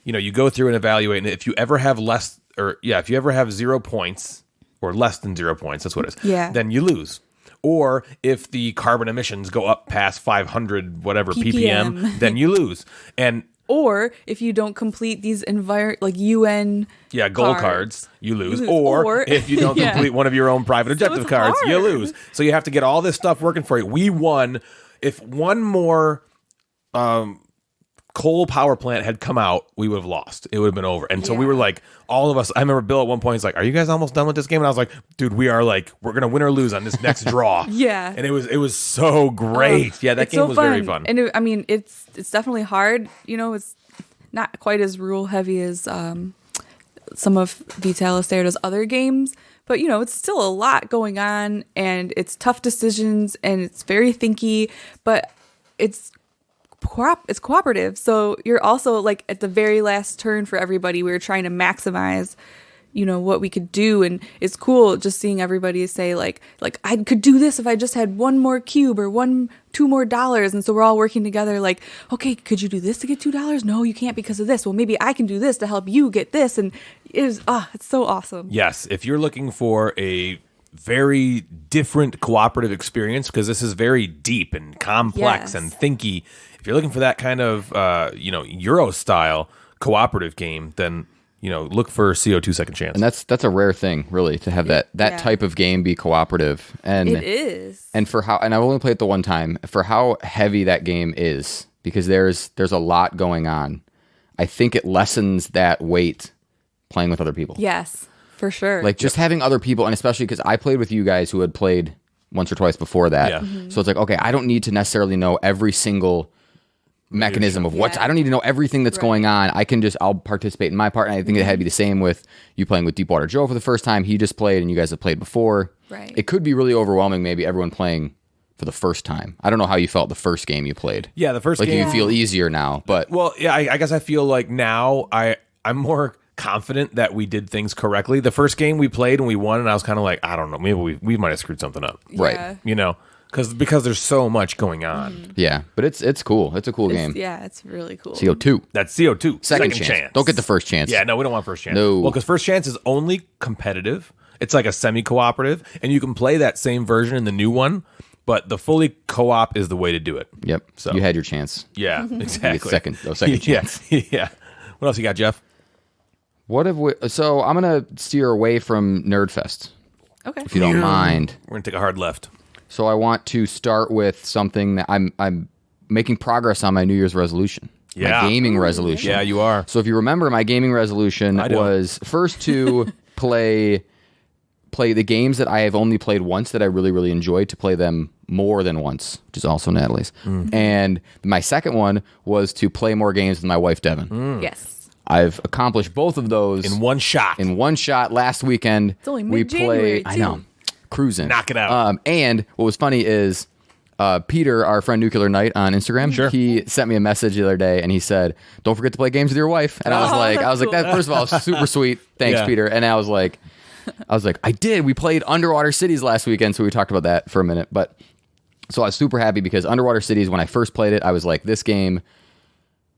you go through and evaluate, and if you ever have if you ever have 0 points or less than 0 points, that's what it is. Yeah. Then you lose. Or if the carbon emissions go up past 500 whatever ppm, then you lose. And Or if you don't complete these like UN goal cards, you lose. Or if you don't complete one of your own private objective cards, you lose. So you have to get all this stuff working for you. We won. If one more coal power plant had come out, we would have lost. It would have been over. And so we were like, all of us, I remember Bill at one point, he's like, are you guys almost done with this game? And I was like, dude, we are like, we're going to win or lose on this next draw. Yeah. And it was so great. That game was very fun. And it's definitely hard. It's not quite as rule heavy as some of Vital Lacerda's other games. But, it's still a lot going on, and it's tough decisions, and it's very thinky, but it's cooperative. So you're also like at the very last turn for everybody. We were trying to maximize, what we could do. And it's cool just seeing everybody say like I could do this if I just had one more cube or $2 more. And so we're all working together like, okay, could you do this to get $2? No, you can't because of this. Well, maybe I can do this to help you get this. And it's so awesome. Yes. If you're looking for a very different cooperative experience, because this is very deep and complex and thinky. If you're looking for that kind of Euro style cooperative game, then look for CO2 Second Chance. And that's a rare thing, really, to have that type of game be cooperative. And it is. And and I've only played it the one time, for how heavy that game is, because there's a lot going on. I think it lessens that weight playing with other people. Yes. For sure. Like just having other people, and especially because I played with you guys who had played once or twice before that. Yeah. Mm-hmm. So it's like, okay, I don't need to necessarily know every single mechanism of I don't need to know everything that's going on. I'll participate in my part. And I think it had to be the same with you playing with Deepwater Joe for the first time. He just played and you guys have played before. Right. It could be really overwhelming, maybe everyone playing for the first time. I don't know how you felt the first game you played. Yeah, the first game. Like, do you feel easier now? But well, yeah, I guess I feel like now I'm more confident that we did things correctly. The first game we played and we won, and I was kind of like, I don't know, maybe we might have screwed something up. Right. Because there's so much going on. Mm-hmm. Yeah, but it's cool. It's a cool game. Yeah, it's really cool. CO2. That's CO2. Second chance. Don't get the first chance. Yeah, no, we don't want first chance. No. Well, because first chance is only competitive. It's like a semi-cooperative, and you can play that same version in the new one, but the fully co-op is the way to do it. Yep. So you had your chance. Yeah, exactly. Second chance. Yeah. What else you got, Jeff? So I'm gonna steer away from Nerdfest, Okay. if you don't mind. We're gonna take a hard left. So I want to start with something that I'm making progress on my New Year's resolution. Yeah. My gaming resolution. Yeah, you are. So if you remember, my gaming resolution was first to play the games that I have only played once that I really, really enjoyed, to play them more than once, which is also Natalie's. And my second one was to play more games with my wife, Devin. Yes. I've accomplished both of those In one shot. last weekend. It's only we mid-January, played. I know, cruising. Knock it out. And what was funny is Peter, our friend Nuclear Knight on Instagram, he sent me a message the other day and he said, "Don't forget to play games with your wife." And I was like, cool. that first of all, super sweet. Thanks, Yeah. Peter. And I was like, I did. We played Underwater Cities last weekend, so we talked about that for a minute. But so I was super happy because Underwater Cities, when I first played it, I was like, this game,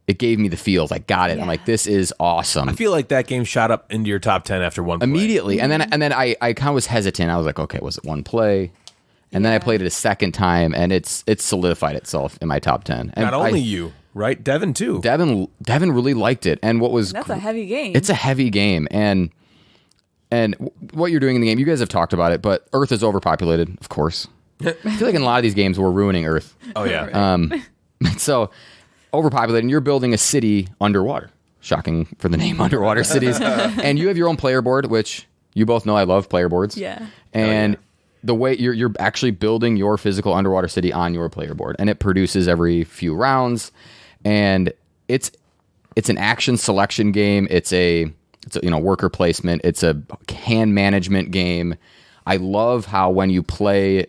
it gave me the feels. I got it. Yeah. I'm like, this is awesome. I feel like that game shot up into your top 10 after one play. Immediately. And then I kind of was hesitant. I was like, okay, was it one play? And then I played it a second time, and it's solidified itself in my top 10. And Not only you, right? Devin, too. Devin really liked it. And what was That's a heavy game. It's a heavy game. And what you're doing in the game, you guys have talked about it, but Earth is overpopulated, of course. I feel like in a lot of these games, we're ruining Earth. Oh, yeah. So overpopulated, and you're building a city underwater. Shocking for the name, Underwater Cities. And you have your own player board, which you both know I love player boards. Yeah. And the way you're actually building your physical underwater city on your player board, and it produces every few rounds, and it's an action selection game. It's a worker placement. It's a hand management game. I love how when you place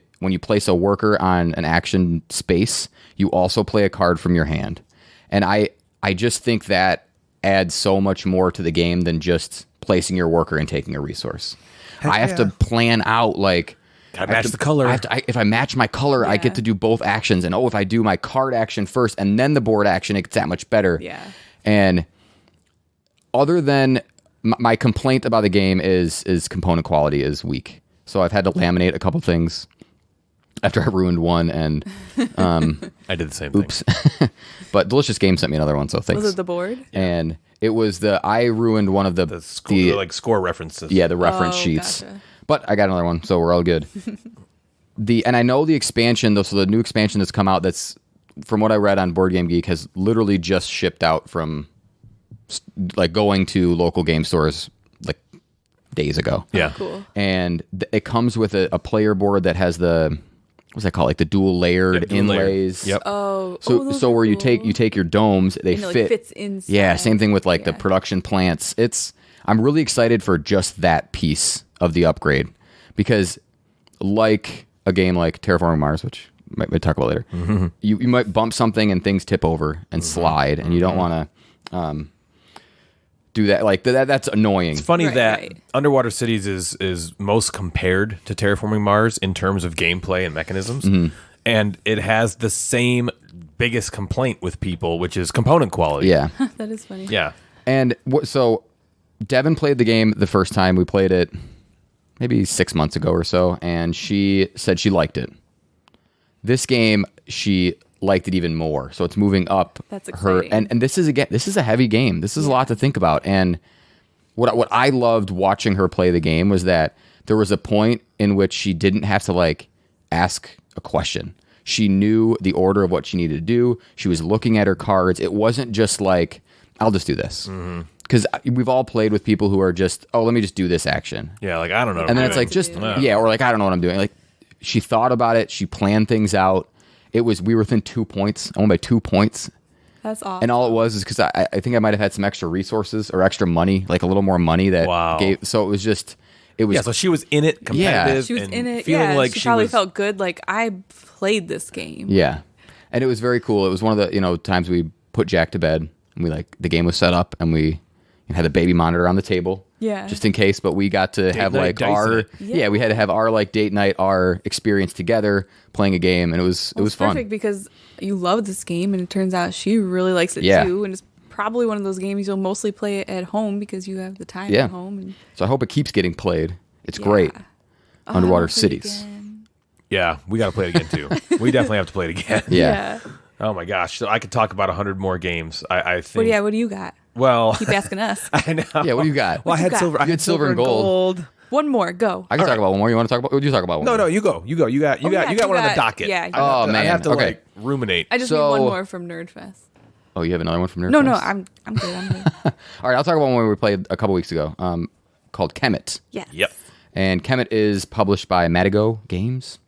a worker on an action space, you also play a card from your hand. And I just think that adds so much more to the game than just placing your worker and taking a resource. I have to plan out, like, Gotta match the color. if I match my color, I get to do both actions. And if I do my card action first and then the board action, it gets that much better. Yeah. And other than my complaint about the game is component quality is weak. So I've had to laminate a couple things. after I ruined one, and I did the same thing. oops. But Delicious Game sent me another one, so thanks. Was it the board? And it was I ruined one of the Score references. Yeah, the reference sheets. Gotcha. But I got another one, so we're all good. And I know the expansion, though, so the new expansion that's come out, that's from what I read on Board Game Geek, has literally just shipped out from like going to local game stores like days ago. Yeah. Cool. And it comes with a player board that has the what's that called? Like the dual layered inlays. Yep. So where you take your domes, they And it, fit. like, fits inside. Yeah, same thing with like the production plants. I'm really excited for just that piece of the upgrade because like a game like Terraforming Mars, which we might talk about later, you might bump something and things tip over and slide, and you don't want to do that. Like that's annoying. It's funny that Underwater Cities is most compared to Terraforming Mars in terms of gameplay and mechanisms, and it has the same biggest complaint with people, which is component quality. Yeah, That is funny. Yeah. and so Devin played the game the first time we played it, maybe 6 months ago or so, and she said she liked it. This game, she liked it even more. So it's moving up. That's her. exciting. And this is a heavy game. This is a lot to think about. And what I loved watching her play the game was that there was a point in which she didn't have to like ask a question. She knew the order of what she needed to do. She was looking at her cards. It wasn't just like, I'll just do this. Because we've all played with people who are just, let me just do this action. Yeah, like, I don't know. And then it's like, or like, I don't know what I'm doing. Like, she thought about it. She planned things out. We were within 2 points. I won by 2 points. That's awesome. And all it was is because I think I might have had some extra resources or extra money, like a little more money that gave. So it was just, Yeah, so she was in it, competitive, she was and in it. feeling like she probably was, felt good. Like, I played this game. Yeah. And it was very cool. It was one of the, times we put Jack to bed and the game was set up and we had the baby monitor on the table. Yeah. Just in case, but we got to have like our we had to have our like date night, our experience together playing a game, and it was fun. Perfect because you love this game, and it turns out she really likes it too, and it's probably one of those games you'll mostly play at home because you have the time at home. And so I hope it keeps getting played. It's great. Underwater Cities. Yeah, we got to play it again too. We definitely have to play it again. Yeah. Oh my gosh, so I could talk about 100 more games. I think. What do you got? Well, Keep asking us. I know. Yeah, what do you got? Well, I had silver. I had silver and gold. One more, go. I can talk about one more. You want to talk about? Would you talk about one? No, you go. You got one on the docket. Yeah. I have to like ruminate. I just need one more from Nerdfest. Oh, you have another one from Nerdfest? No, I'm good. All right, I'll talk about one we played a couple weeks ago, called Kemet. Yes. Yep. And Kemet is published by Madigo Games.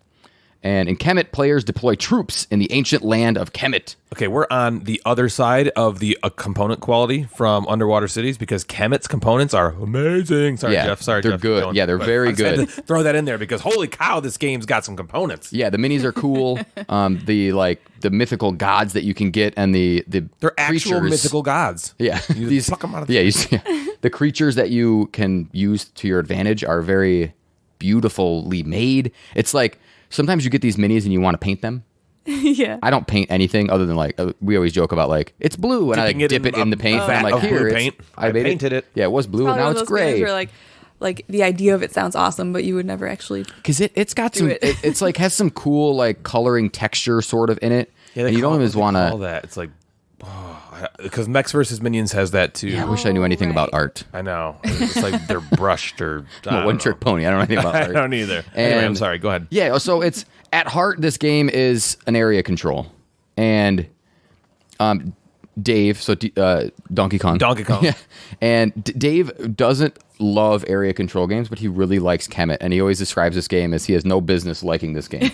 And in Kemet, players deploy troops in the ancient land of Kemet. Okay, we're on the other side of the component quality from Underwater Cities because Kemet's components are amazing. Sorry, Jeff. Sorry, they're Jeff. good. Yeah, they're very good. Had to throw that in there because holy cow, this game's got some components. Yeah, the minis are cool. The mythical gods that you can get and the They're actual creatures. mythical gods. Yeah, You pluck them out of the the creatures that you can use to your advantage are very beautifully made. It's like sometimes you get these minis and you want to paint them. Yeah. I don't paint anything other than like we always joke about like it's blue and I like dip it in the paint and I'm like here paint. I painted it. Yeah, it was blue and now it's gray. Like the idea of it sounds awesome, but you would never actually Because it's got some it's like has some cool like coloring texture sort of in it. Yeah, and you don't always want all to. that. It's like because Mechs vs Minions has that too. Yeah, I wish I knew anything about art. I know. It's like they're brushed or One Trick Pony. I don't know anything about art. I don't either. Anyway, I'm sorry. Go ahead. Yeah, so it's at heart. This game is an area control, and Dave, so Donkey Kong. Yeah, and Dave doesn't love area control games, but he really likes Kemet, and he always describes this game as he has no business liking this game.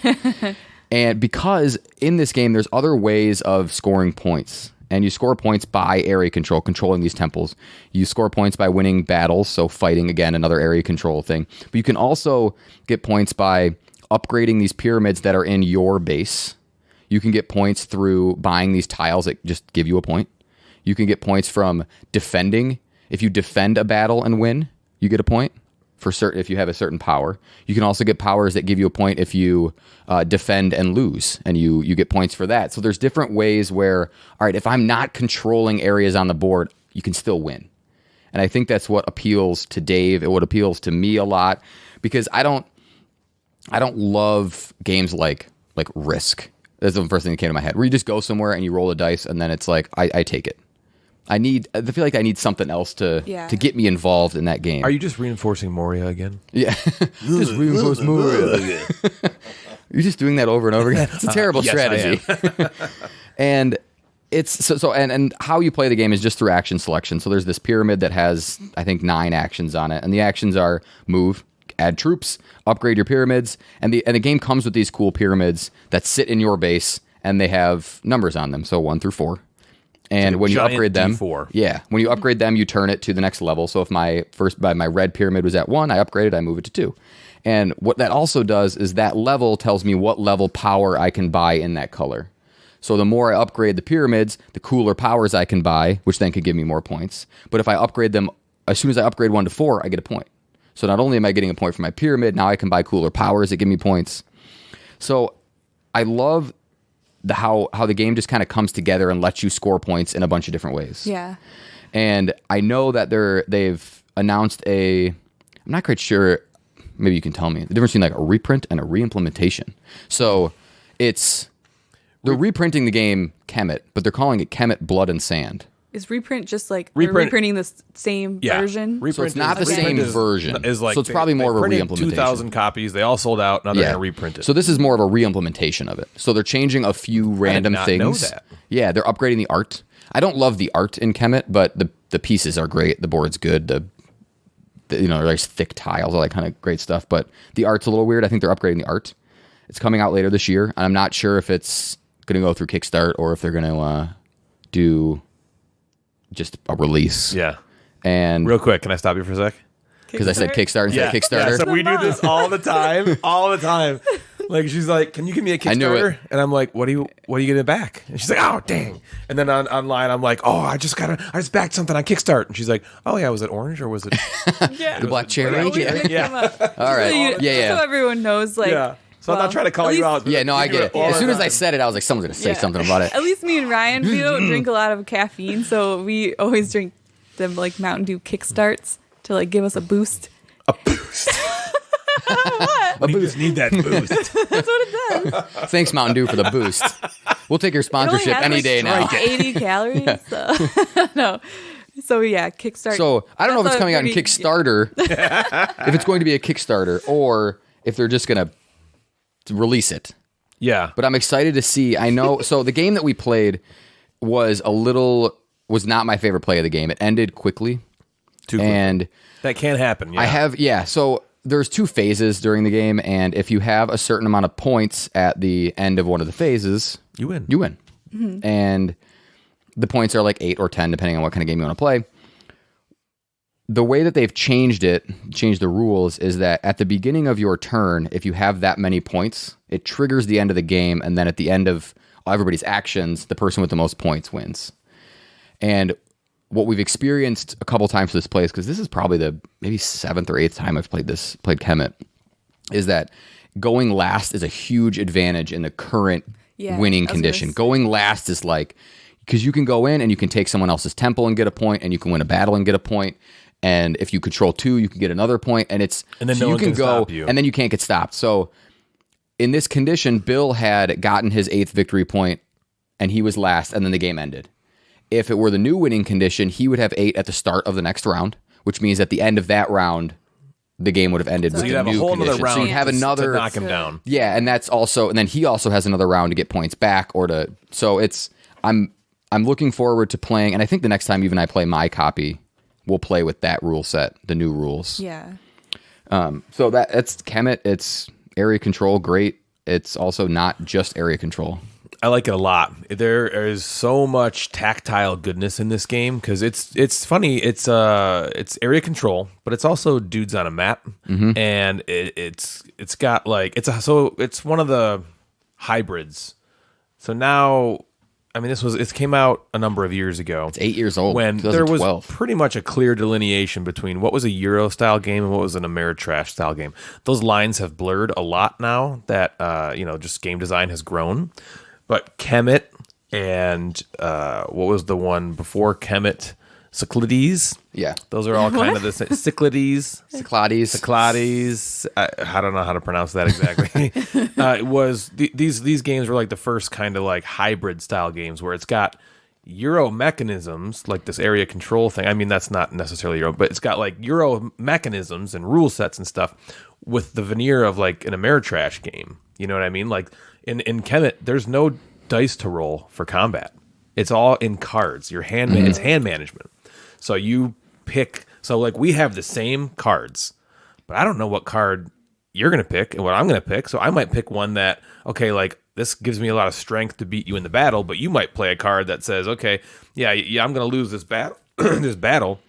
And because in this game, there's other ways of scoring points. And you score points by area control, controlling these temples. You score points by winning battles, so fighting, again, another area control thing. But you can also get points by upgrading these pyramids that are in your base. You can get points through buying these tiles that just give you a point. You can get points from defending. If you defend a battle and win, you get a point. If you have a certain power. You can also get powers that give you a point if you defend and lose, and you get points for that. So there's different ways where, all right, if I'm not controlling areas on the board, you can still win. And I think that's what appeals to Dave. It what appeals to me a lot, because I don't love games like like Risk. That's the first thing that came to my head. Where you just go somewhere and you roll a dice, and then it's like I take it. I feel like I need something else to get me involved in that game. Are you just reinforcing Moria again? Yeah, just reinforce Moria. You're just doing that over and over again. It's a terrible strategy. And it's and how you play the game is just through action selection. So there's this pyramid that has, I think, 9 actions on it, and the actions are move, add troops, upgrade your pyramids, and the game comes with these cool pyramids that sit in your base, and they have numbers on them, so 1 through 4. And when you upgrade them, when you upgrade them, you turn it to the next level. So if my red pyramid was at 1, I upgrade it, I move it to 2. And what that also does is that level tells me what level power I can buy in that color. So the more I upgrade the pyramids, the cooler powers I can buy, which then could give me more points. But if I upgrade them, as soon as I upgrade 1 to 4, I get a point. So not only am I getting a point for my pyramid, now I can buy cooler powers that give me points. So I love how the game just kind of comes together and lets you score points in a bunch of different ways. Yeah. And I know that they've announced I'm not quite sure, maybe you can tell me, the difference between like a reprint and a reimplementation. So they're reprinting the game Kemet, but they're calling it Kemet Blood and Sand. Is reprint just like they're reprinting the same version? So it's not the same version. So it's probably more of a reimplementation. 2,000 copies. They all sold out. Now they're going to reprint it. So this is more of a reimplementation of it. So they're changing a few random things. I did not know that. Yeah, they're upgrading the art. I don't love the art in Kemet, but the pieces are great. The board's good. There's thick tiles, all that kind of great stuff. But the art's a little weird. I think they're upgrading the art. It's coming out later this year, and I'm not sure if it's going to go through Kickstart or if they're going to do just a release. Yeah. And real quick, can I stop you for a sec? Because I said Kickstart instead of Kickstarter. Yeah, so we do this all the time. All the time. Like, she's like, "Can you give me a Kickstarter?" I knew it. And I'm like, what are you getting back? And she's like, "Oh, dang." And then online, I'm like, "Oh, I just backed something on Kickstart." And she's like, "Oh yeah, was it orange or was it the black cherry?" Yeah. All right. So everyone knows, like. Yeah. So I'm not trying to call you out. Yeah, no, I get it. As soon as I said it, I was like, someone's going to say something about it. At least me and Ryan, we don't drink a lot of caffeine, so we always drink them like Mountain Dew Kickstarts to like give us a boost. A boost. What? You just need that boost. That's what it does. Thanks, Mountain Dew, for the boost. We'll take your sponsorship any day now. 80 calories. So. No. So yeah, Kickstarter. So I don't know if it's coming out in Kickstarter, if it's going to be a Kickstarter, or if they're just going to release it. Yeah. But I'm excited to see. I know. So the game that we played was was not my favorite play of the game. It ended quickly. Too quickly. And that can happen. Yeah. So there's 2 phases during the game, and if you have a certain amount of points at the end of one of the phases, you win. Mm-hmm. And the points are like 8 or 10, depending on what kind of game you want to play. The way that they've changed the rules, is that at the beginning of your turn, if you have that many points, it triggers the end of the game, and then at the end of everybody's actions, the person with the most points wins. And what we've experienced a couple times for this place, because this is probably the maybe 7th or 8th time I've played Kemet, is that going last is a huge advantage in the current winning condition. Going last is like, because you can go in and you can take someone else's temple and get a point, and you can win a battle and get a point. And if you control 2, you can get another point, and then so no you one can go, stop you. and then you can't get stopped. So in this condition, Bill had gotten his 8th victory point, and he was last, and then the game ended. If it were the new winning condition, he would have 8 at the start of the next round, which means at the end of that round, the game would have ended with the new condition. Round so you'd have another to knock him down. Yeah, and then he also has another round to get points back, so I'm looking forward to playing, and I think the next time even I play my copy, we'll play with that rule set, the new rules. Yeah. So that's Kemet. It's area control, great. It's also not just area control. I like it a lot. There is so much tactile goodness in this game, because it's funny. It's area control, but it's also dudes on a map, and it's got like it's one of the hybrids. So now, I mean, it came out a number of years ago. It's 8 years old. When there was pretty much a clear delineation between what was a Euro style game and what was an Ameritrash style game. Those lines have blurred a lot now that just game design has grown. But Kemet and what was the one before Kemet? Cyclades. Yeah. Those are all kind of the same. Cyclades. Cyclades. I don't know how to pronounce that exactly. It was these games were like the first kind of like hybrid style games where it's got Euro mechanisms, like this area control thing. I mean, that's not necessarily Euro, but it's got like Euro mechanisms and rule sets and stuff with the veneer of like an Ameritrash game. You know what I mean? Like in Kemet, there's no dice to roll for combat. It's all in cards. It's hand management. So you pick. So like we have the same cards, but I don't know what card you're going to pick and what I'm going to pick. So I might pick one that, okay, like this gives me a lot of strength to beat you in the battle, but you might play a card that says, okay, yeah, I'm going to lose this battle, but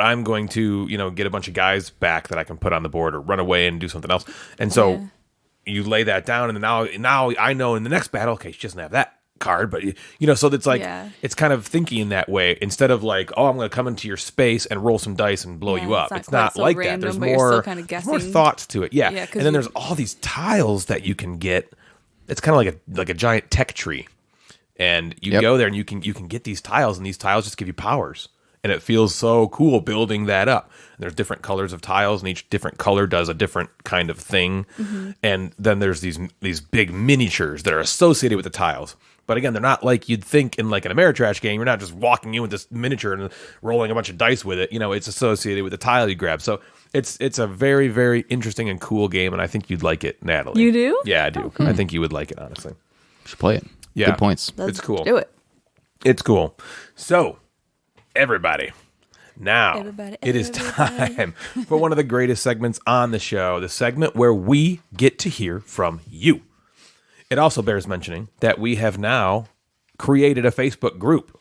I'm going to, get a bunch of guys back that I can put on the board or run away and do something else. And so you lay that down, and now I know in the next battle, okay, she doesn't have that card, but so it's like it's kind of thinking in that way instead of like, oh, I'm going to come into your space and roll some dice and blow you up. It's not like random, that. There's more thoughts to it. Yeah, and then there's all these tiles that you can get. It's kind of like a giant tech tree, and you go there and you can get these tiles, and these tiles just give you powers, and it feels so cool building that up. And there's different colors of tiles, and each different color does a different kind of thing. And then there's these big miniatures that are associated with the tiles. But again, they're not like you'd think in like an Ameritrash game. You're not just walking in with this miniature and rolling a bunch of dice with it. It's associated with the tile you grab. So it's a very, very interesting and cool game, and I think you'd like it, Natalie. You do? Yeah, I do. I think you would like it, honestly. Should play it. Yeah. Good points. It's cool. Do it. It's cool. So, everybody, now it is time for one of the greatest segments on the show, the segment where we get to hear from you. It also bears mentioning that we have now created a Facebook group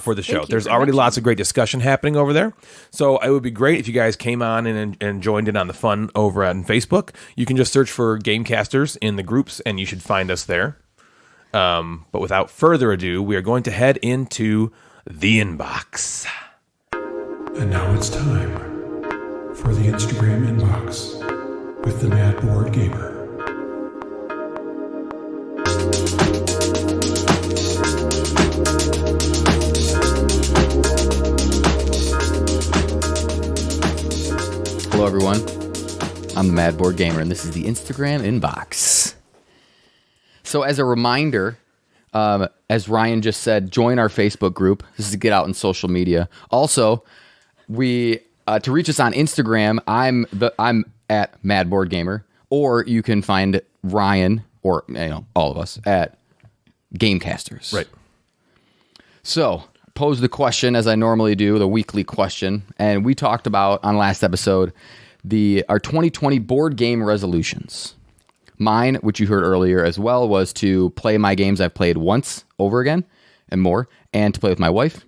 for the show. There's already lots of great discussion happening over there. So it would be great if you guys came on and joined in on the fun over on Facebook. You can just search for Gamecasters in the groups, and you should find us there. But without further ado, we are going to head into the inbox. And now it's time for the Instagram inbox with the Mad Board Gamer. Hello, everyone. I'm the Mad Board Gamer, and this is the Instagram inbox. So as a reminder, as Ryan just said, join our Facebook group. This is to get out in social media. Also, we to reach us on Instagram, I'm at Mad Board Gamer, or you can find Ryan or all of us at Gamecasters. Right. So pose the question as I normally do, the weekly question, and we talked about on last episode our 2020 board game resolutions. Mine, which you heard earlier as well, was to play my games I've played once over again and more, and to play with my wife.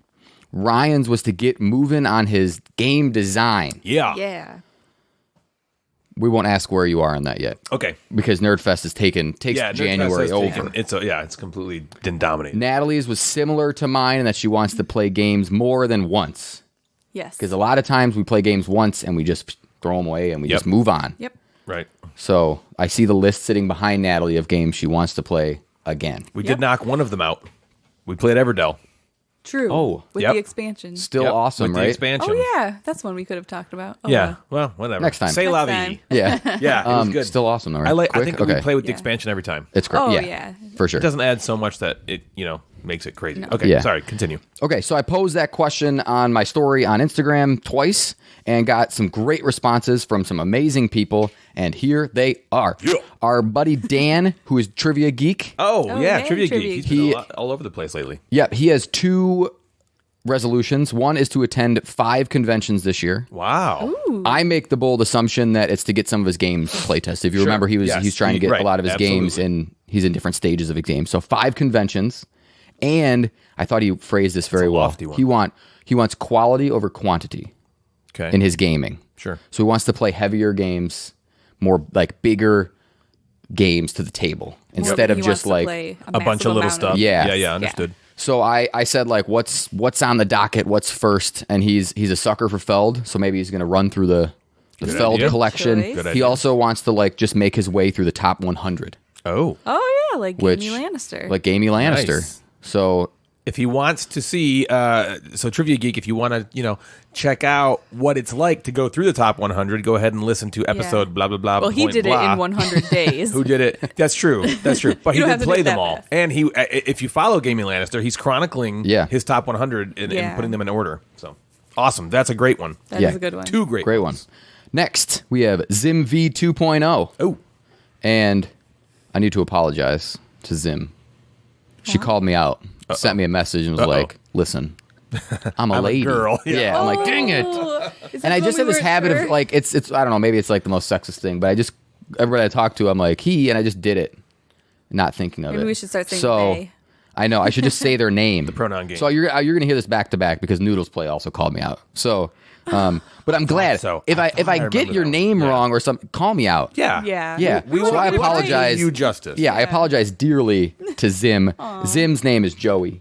Ryan's was to get moving on his game design. Yeah. We won't ask where you are on that yet. Okay. Because Nerdfest takes January over. It's completely been dominated. Natalie's was similar to mine in that she wants to play games more than once. Yes. Because a lot of times we play games once and we just throw them away and we just move on. Yep. Right. So I see the list sitting behind Natalie of games she wants to play again. We did knock one of them out. We played Everdell. True. Oh. With the expansion. Still awesome, with right? The expansion. Oh, yeah. That's one we could have talked about. Oh, yeah. Well, whatever. Next time. Say la Next vie. Yeah. Yeah, it was good. Still awesome, though, right? I think we play with the expansion every time. It's great. Oh, yeah. yeah. For sure. It doesn't add so much that it, makes it crazy. No. Okay, Yeah. sorry, continue. Okay, so I posed that question on my story on Instagram twice and got some great responses from some amazing people, and here they are. Yeah. Our buddy Dan, who is Trivia Geek. Oh yeah, hey, Trivia Trivia Geek. He's Geek. been all over the place lately. Yep, he has 2 resolutions. One is to attend 5 conventions this year. Wow. Ooh. I make the bold assumption that it's to get some of his games playtested. If you remember, he's trying to get a lot of his games, and he's in different stages of his game. So 5 conventions, and I thought he phrased this very well. Lofty one. He wants quality over quantity in his gaming. Sure. So he wants to play heavier games, more like bigger games to the table instead of just like a bunch of little stuff. Yeah. Yeah, understood. So I said, like, what's on the docket, what's first, and he's a sucker for Feld, so maybe he's going to run through the Feld idea. collection. Good idea. He also wants to like just make his way through the top 100, Oh. Oh, yeah. Like which Jamie Lannister. like Gamey Lannister. Nice. So if he wants to see, so Trivia Geek, if you want to, check out what it's like to go through the top 100, go ahead and listen to episode blah, blah, blah. Well, he did blah. it in 100 days. Who did it? That's true. But he don't did have to play do them that all. fast. And if you follow Gaming Lannister, he's chronicling his top 100 and putting them in order. So awesome. That's a great one. That is a good one. Two great ones. Next, we have Zim V 2.0. Oh. And I need to apologize to Zim. She called me out, sent me a message, and was like, listen, I'm a lady. girl. Yeah. I'm like, dang it. And I just have this habit of like, it's I don't know, maybe it's like the most sexist thing, but everybody I talk to, I'm like, and I just did it, not thinking of it. Maybe we should start saying they. I know, I should just say their name. The pronoun game. So you're going to hear this back to back because Noodles Play also called me out. So, but I'm glad. If I get your name wrong or something, call me out. Yeah. Yeah. So I apologize. You justice. Yeah, I apologize dearly to Zim. Zim's name is Joey.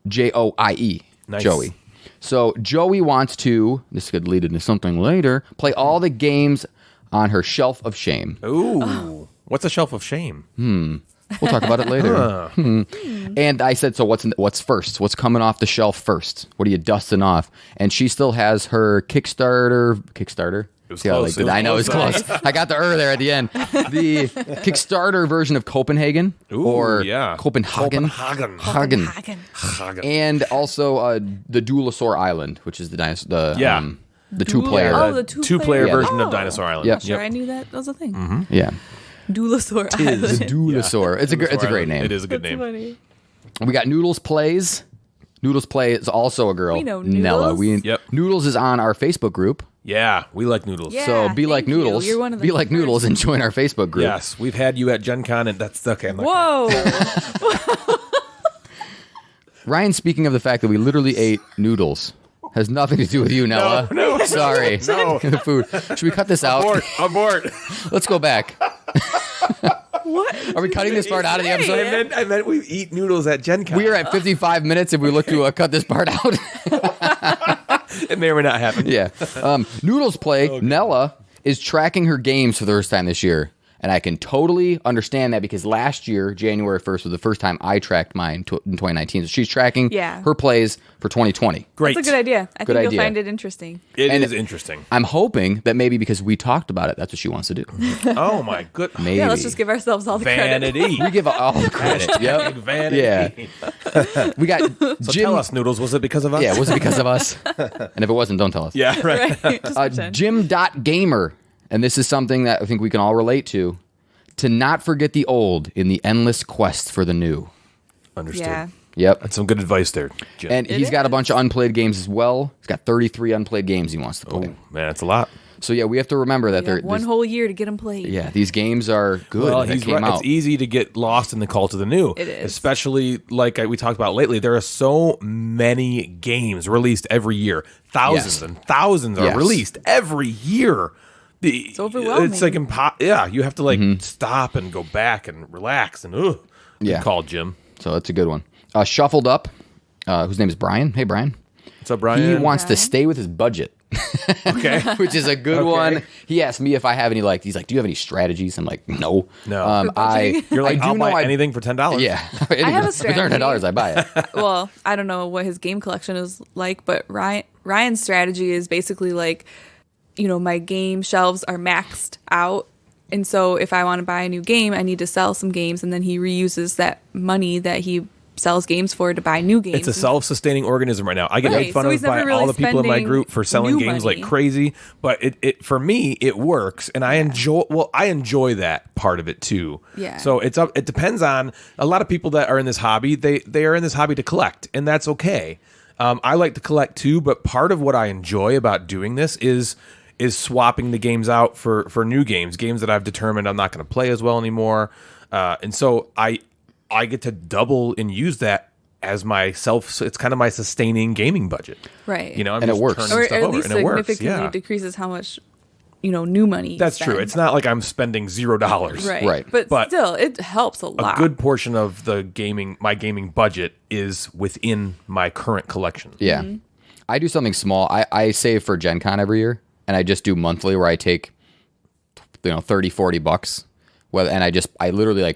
Joie. Nice. Joey. So Joey wants to, this could lead into something later, play all the games on her shelf of shame. Ooh. What's a shelf of shame? We'll talk about it later. And I said, so what's first? What's coming off the shelf first? What are you dusting off? And she still has her Kickstarter. It was See how close. I know it's close. I got the there at the end. The Kickstarter version of Copenhagen or Copenhagen. Copenhagen. And also the Duelosaur Island, which is the two-player. Oh, the two-player version of Dinosaur Island. Yep. Sure, I knew that was a thing. Yeah. Duelosaur The Island. Duelosaur. It's a great name. It is a good name. Funny. We got Noodles Plays. Noodles Play is also a girl. We know Nella. Noodles. Noodles is on our Facebook group. Yeah, we like Noodles. Yeah. So be like thank you. Noodles. You're one of the Be like first. Noodles and join our Facebook group. Yes, we've had you at Gen Con, and that's okay. Whoa. Ryan, speaking of the fact that we literally ate noodles, has nothing to do with you, Nella. No. Sorry. No. The food. Should we cut this out? Abort. Let's go back. What? Are we cutting this part out of the episode? I meant we eat noodles at Gen Con. We are at 55 minutes if we look to cut this part out. It may or may not happen. Yeah. Noodles Play, Nella is tracking her games for the first time this year. And I can totally understand that because last year, January 1st, was the first time I tracked mine in 2019. So she's tracking her plays for 2020. Great. That's a good idea. I Good think idea. you'll find it interesting. It is interesting. I'm hoping that maybe because we talked about it, that's what she wants to do. Oh, my goodness. Maybe. Yeah, let's just give ourselves all the credit. Vanity. We give all the credit. Yep. Vanity. Yeah. We got So Jim. tell us, Noodles, was it because of us? Yeah, was it because of us? And if it wasn't, don't tell us. Yeah, right. Right. Just pretend. Jim.gamer. And this is something that I think we can all relate to. To not forget the old in the endless quest for the new. Understood. Yeah. Yep. That's some good advice there, Jim. And he's got a bunch of unplayed games as well. He's got 33 unplayed games he wants to play. man, that's a lot. So yeah, we have to remember that You have one whole year to get them played. yeah, these games are good. Well, that he's came right. out. It's easy to get lost in the cult of the new. It is. Especially like we talked about lately. There are so many games released every year. Thousands Yes. and thousands are Yes. released every year. It's overwhelming. It's like you have to like stop and go back and relax and Yeah. call Jim. So that's a good one. Shuffled Up, whose name is Brian. Hey, Brian. What's up, Brian? He wants to stay with his budget. Okay. Which is a good one. He asked me if I have any, he's like, do you have any strategies? I'm like, no. No. You're like, I I'll do buy know anything for $10. Yeah. I have a For $300, I buy it. Well, I don't know what his game collection is like, but Ryan's strategy is basically like, my game shelves are maxed out. And so if I want to buy a new game, I need to sell some games. And then he reuses that money that he sells games for to buy new games. It's a self-sustaining organism right now. I get Right, made fun so of he's never by really all the people in my spending group for selling new games money. like crazy, but it for me it works, and I enjoy that part of it too. Yeah. So it depends on a lot of people that are in this hobby. They are in this hobby to collect, and that's okay. I like to collect too, but part of what I enjoy about doing this is swapping the games out for new games that I've determined I'm not going to play as well anymore, and so I get to double and use that as myself. It's kind of my sustaining gaming budget, Right. I'm And it just works. turning or stuff at over, least and it works. significantly Yeah, decreases how much, new money you that's true. spend. It's not like I'm spending $0. Right. But But still, it helps a A lot. good portion of my gaming budget is within my current collection. Yeah. Mm-hmm. I do something small. I save for Gen Con every year, and I just do monthly where I take, $30, $40. And I literally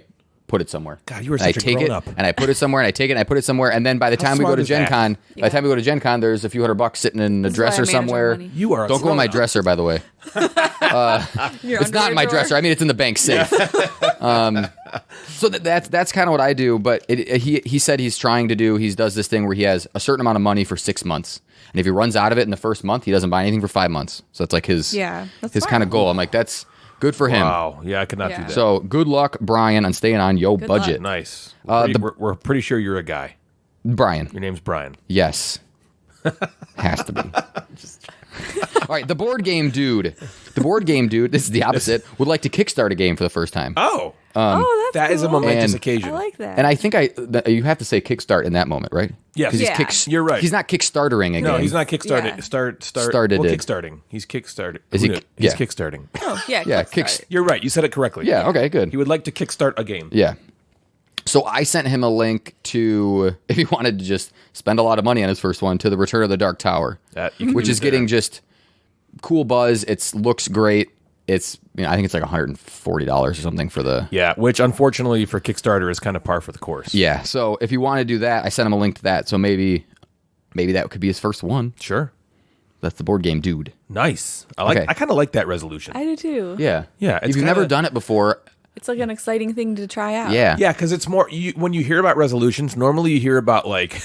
put it somewhere. God, you were And I such a take it, grown-up. and I put it somewhere, and I take it, and I put it somewhere, and then by the time we go smart to is Gen that? Con, by the time we go to Gen Con, there's a few $100 sitting in a This is why I dresser manage our somewhere. money. You are a Don't go in my grown-up. dresser, by the way. Your It's not in my underwear drawer? dresser. I mean, it's in the bank safe. So that's kind of what I do. But he said he does this thing where he has a certain amount of money for 6 months, and if he runs out of it in the first month, he doesn't buy anything for 5 months. So that's like his that's his smart. kind of goal. I'm like, that's good for him. Wow. Yeah, I could not do Yeah. that. So good luck, Brian, on staying on yo budget. Nice. We're pretty sure you're a guy. Brian, Your name's Brian. yes, has to be. All right, the board game dude. The board game dude. This is the opposite. Would like to kickstart a game for the first time. Oh. Oh, that's That is a cool. momentous And- occasion. I like that. And I think you have to say kickstart in that moment, right? Yes. 'Cause he's Yeah. You're right. He's not kickstartering a No, game. he's not kickstarted. Yeah. Started it. kickstarting. He's kickstarted. Is Who he- knew? He's yeah. kickstarting. Oh, yeah. Yeah, kickstart. You're right. You said it correctly. Yeah. Okay. Good. He would like to kickstart a game. Yeah. So I sent him a link to, if he wanted to just spend a lot of money on his first one, to the Return of the Dark Tower, You can which do is that. getting just cool buzz. It looks great. It's, I think it's like $140 or something for the. Yeah, which unfortunately for Kickstarter is kind of par for the course. Yeah. So if you want to do that, I sent him a link to that. So maybe that could be his first one. Sure. That's the board game dude. Nice. Okay. I kind of like that resolution. I do too. Yeah. Yeah, If it's you've never kinda- done it before, It's like an exciting thing to try out. yeah. Yeah, because it's more when you hear about resolutions. Normally, you hear about like,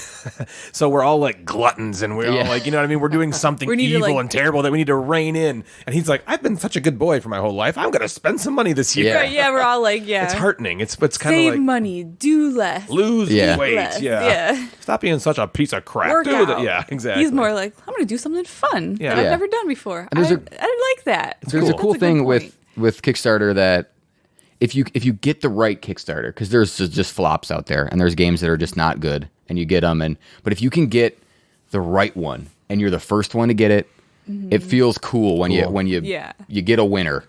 so we're all like gluttons, and we're all Yeah. like, you know what I mean. We're doing something We need to, evil like- and terrible that we need to rein in. And he's like, I've been such a good boy for my whole life. I'm going to spend some money this year. Yeah. Right, yeah, we're all like, yeah. It's heartening. It's kind Save of like money, do less. lose Yeah. weight. Less, Yeah. yeah. Stop being such a piece of crap. Work Do out. that. Yeah, exactly. He's more like, I'm going to do something fun Yeah. that I've Yeah. never done before. And there's I like that. There's a cool. cool That's a good thing point. with Kickstarter that if you get the right Kickstarter, because there's just flops out there, and there's games that are just not good, and you get them, but if you can get the right one, and you're the first one to get it, it feels cool when you Yeah. you get a winner,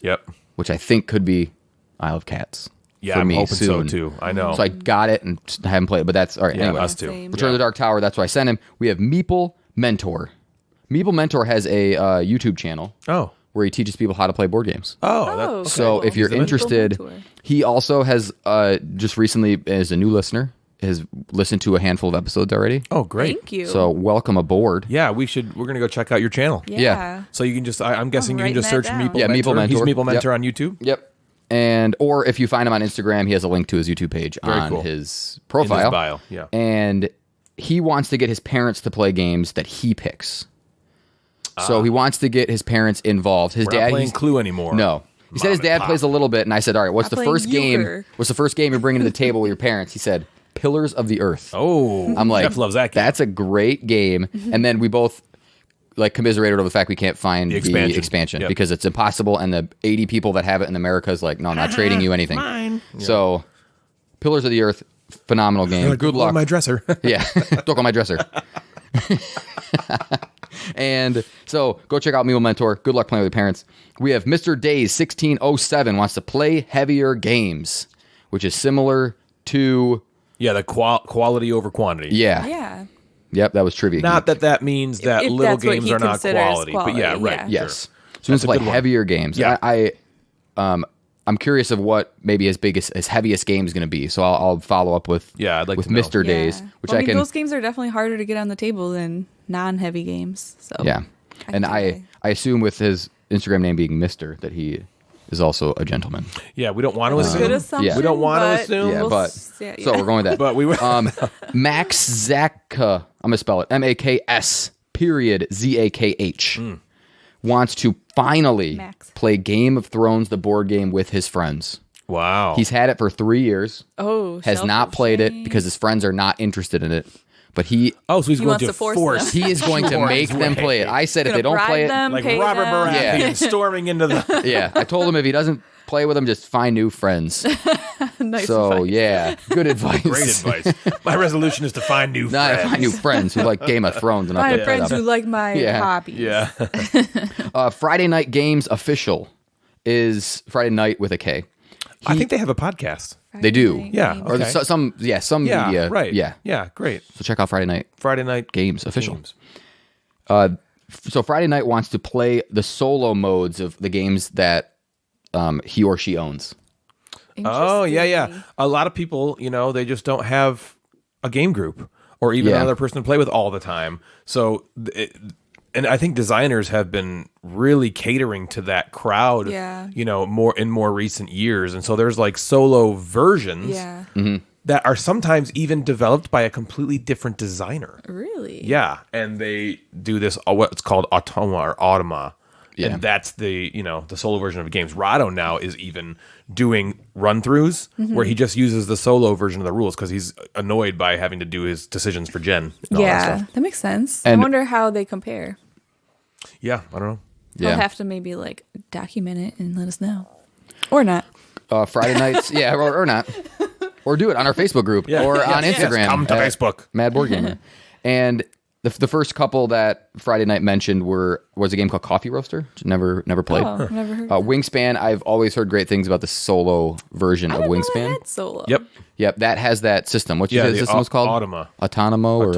Yep. which I think could be Isle of Cats. Yeah, for I'm me hoping so soon. too. I know. So I got it and I haven't played it, but that's all right. Yeah, anyway, us too. Same. Return of the Dark Tower. That's what I sent him. We have Meeple Mentor. Meeple Mentor has a YouTube channel Oh. where he teaches people how to play board games. Oh, So cool. if you're He's the interested, mentor. he also has just recently, as a new listener, has listened to a handful of episodes already. Oh, great. Thank you. So welcome aboard. Yeah, we're going to go check out your channel. yeah. So you can just, I'm guessing you can writing just that search down. Meeple Yeah, Mentor. Meeple Mentor. He's Meeple Mentor Yep. on YouTube. Yep. Or if you find him on Instagram, he has a link to his YouTube page Very on cool. his profile. In his bio, yeah. And he wants to get his parents to play games that he picks. So he wants to get his parents involved. His We're dad not playing he's- Clue anymore. No. He said his Mom and dad Pop. plays a little bit, and I said, all right, what's I'm the playing first game? euchre. What's the first game you're bringing to the table with your parents? He said, Pillars of the Earth. Oh, I'm like, Jeff loves that game. That's a great game. And then we both like commiserated over the fact we can't find the expansion Yep. because it's impossible. And the 80 people that have it in America is like, no, I'm not trading you anything. Mine. So, Pillars of the Earth, phenomenal game. Good luck. My dresser. Yeah, don't go on my dresser. And so go check out Meeple Mentor. Good luck playing with your parents. We have Mr. Days 1607 wants to play heavier games, which is similar to Yeah, the quality over quantity. yeah. Yeah. Yep, that was trivia. Not that means that If little that's what games he are not considers quality, but yeah, quality, right. yeah. Yes. Sure. So he wants That's to a play good one. heavier games. Yeah. I'm curious of what maybe his heaviest game is going to be. So I'll follow up with Yeah, I'd like with to know. Mr. Days, Yeah. which Well, I can those games are definitely harder to get on the table than non-heavy games. So yeah. And I assume with his Instagram name being Mr. that he is also a gentleman. Yeah, we don't want to That's a good assume. assumption. We don't want to but assume. Yeah, we'll but yeah. so we're going with that. But we Max Zakka, I'm gonna spell it MAKS period ZAKH wants to finally Max. play Game of Thrones, the board game, with his friends. Wow. He's had it for 3 years. Oh, Has shelf not of played it shame. because his friends are not interested in it. But he so he's going wants to to force force. them. he is going to Sure. make them play it. I said if Gonna they don't play bribe it, them, Like pay Robert them. Baratheon Yeah. storming into the. yeah, I told him if he doesn't play with them, just find new friends. Nice So advice. yeah, good advice. Great advice. My resolution is to find new Nah, friends. find new friends who like Game of Thrones and not I have that friends stuff. who like my Yeah. hobby. Yeah. Friday Night Games official is Friday Night with a K. I think they have a podcast. They do. Yeah. Or Okay. some Yeah. media. Right. Yeah. Yeah. Great. So check out Friday Night Friday night Games official. games. So Friday Night wants to play the solo modes of the games that he or she owns. Oh, yeah. Interesting. A lot of people, they just don't have a game group or even Yeah. another person to play with all the time. So, and I think designers have been really catering to that crowd, Yeah. more in more recent years. And so there's like solo versions Yeah. that are sometimes even developed by a completely different designer. Really? Yeah, and they do this what's called automa. Yeah. And that's the the solo version of games. Rado now is even doing run-throughs where he just uses the solo version of the rules because he's annoyed by having to do his decisions for Jen. And all that Yeah. stuff. That makes sense. And- I wonder how they compare. Yeah, I don't know. Yeah. I'll have to maybe like document it and let us know. Or not. Friday nights, yeah, or not. Or do it on our Facebook group or on Instagram. Come to at Facebook. Mad Board Gamer. And the first couple that Friday night mentioned was a game called Coffee Roaster, which never played. Oh, never heard. Wingspan, I've always heard great things about the solo version of Wingspan. Had solo. Yep. Yep, that has that system. What Yeah, the the system was called? Automa. Autonomo or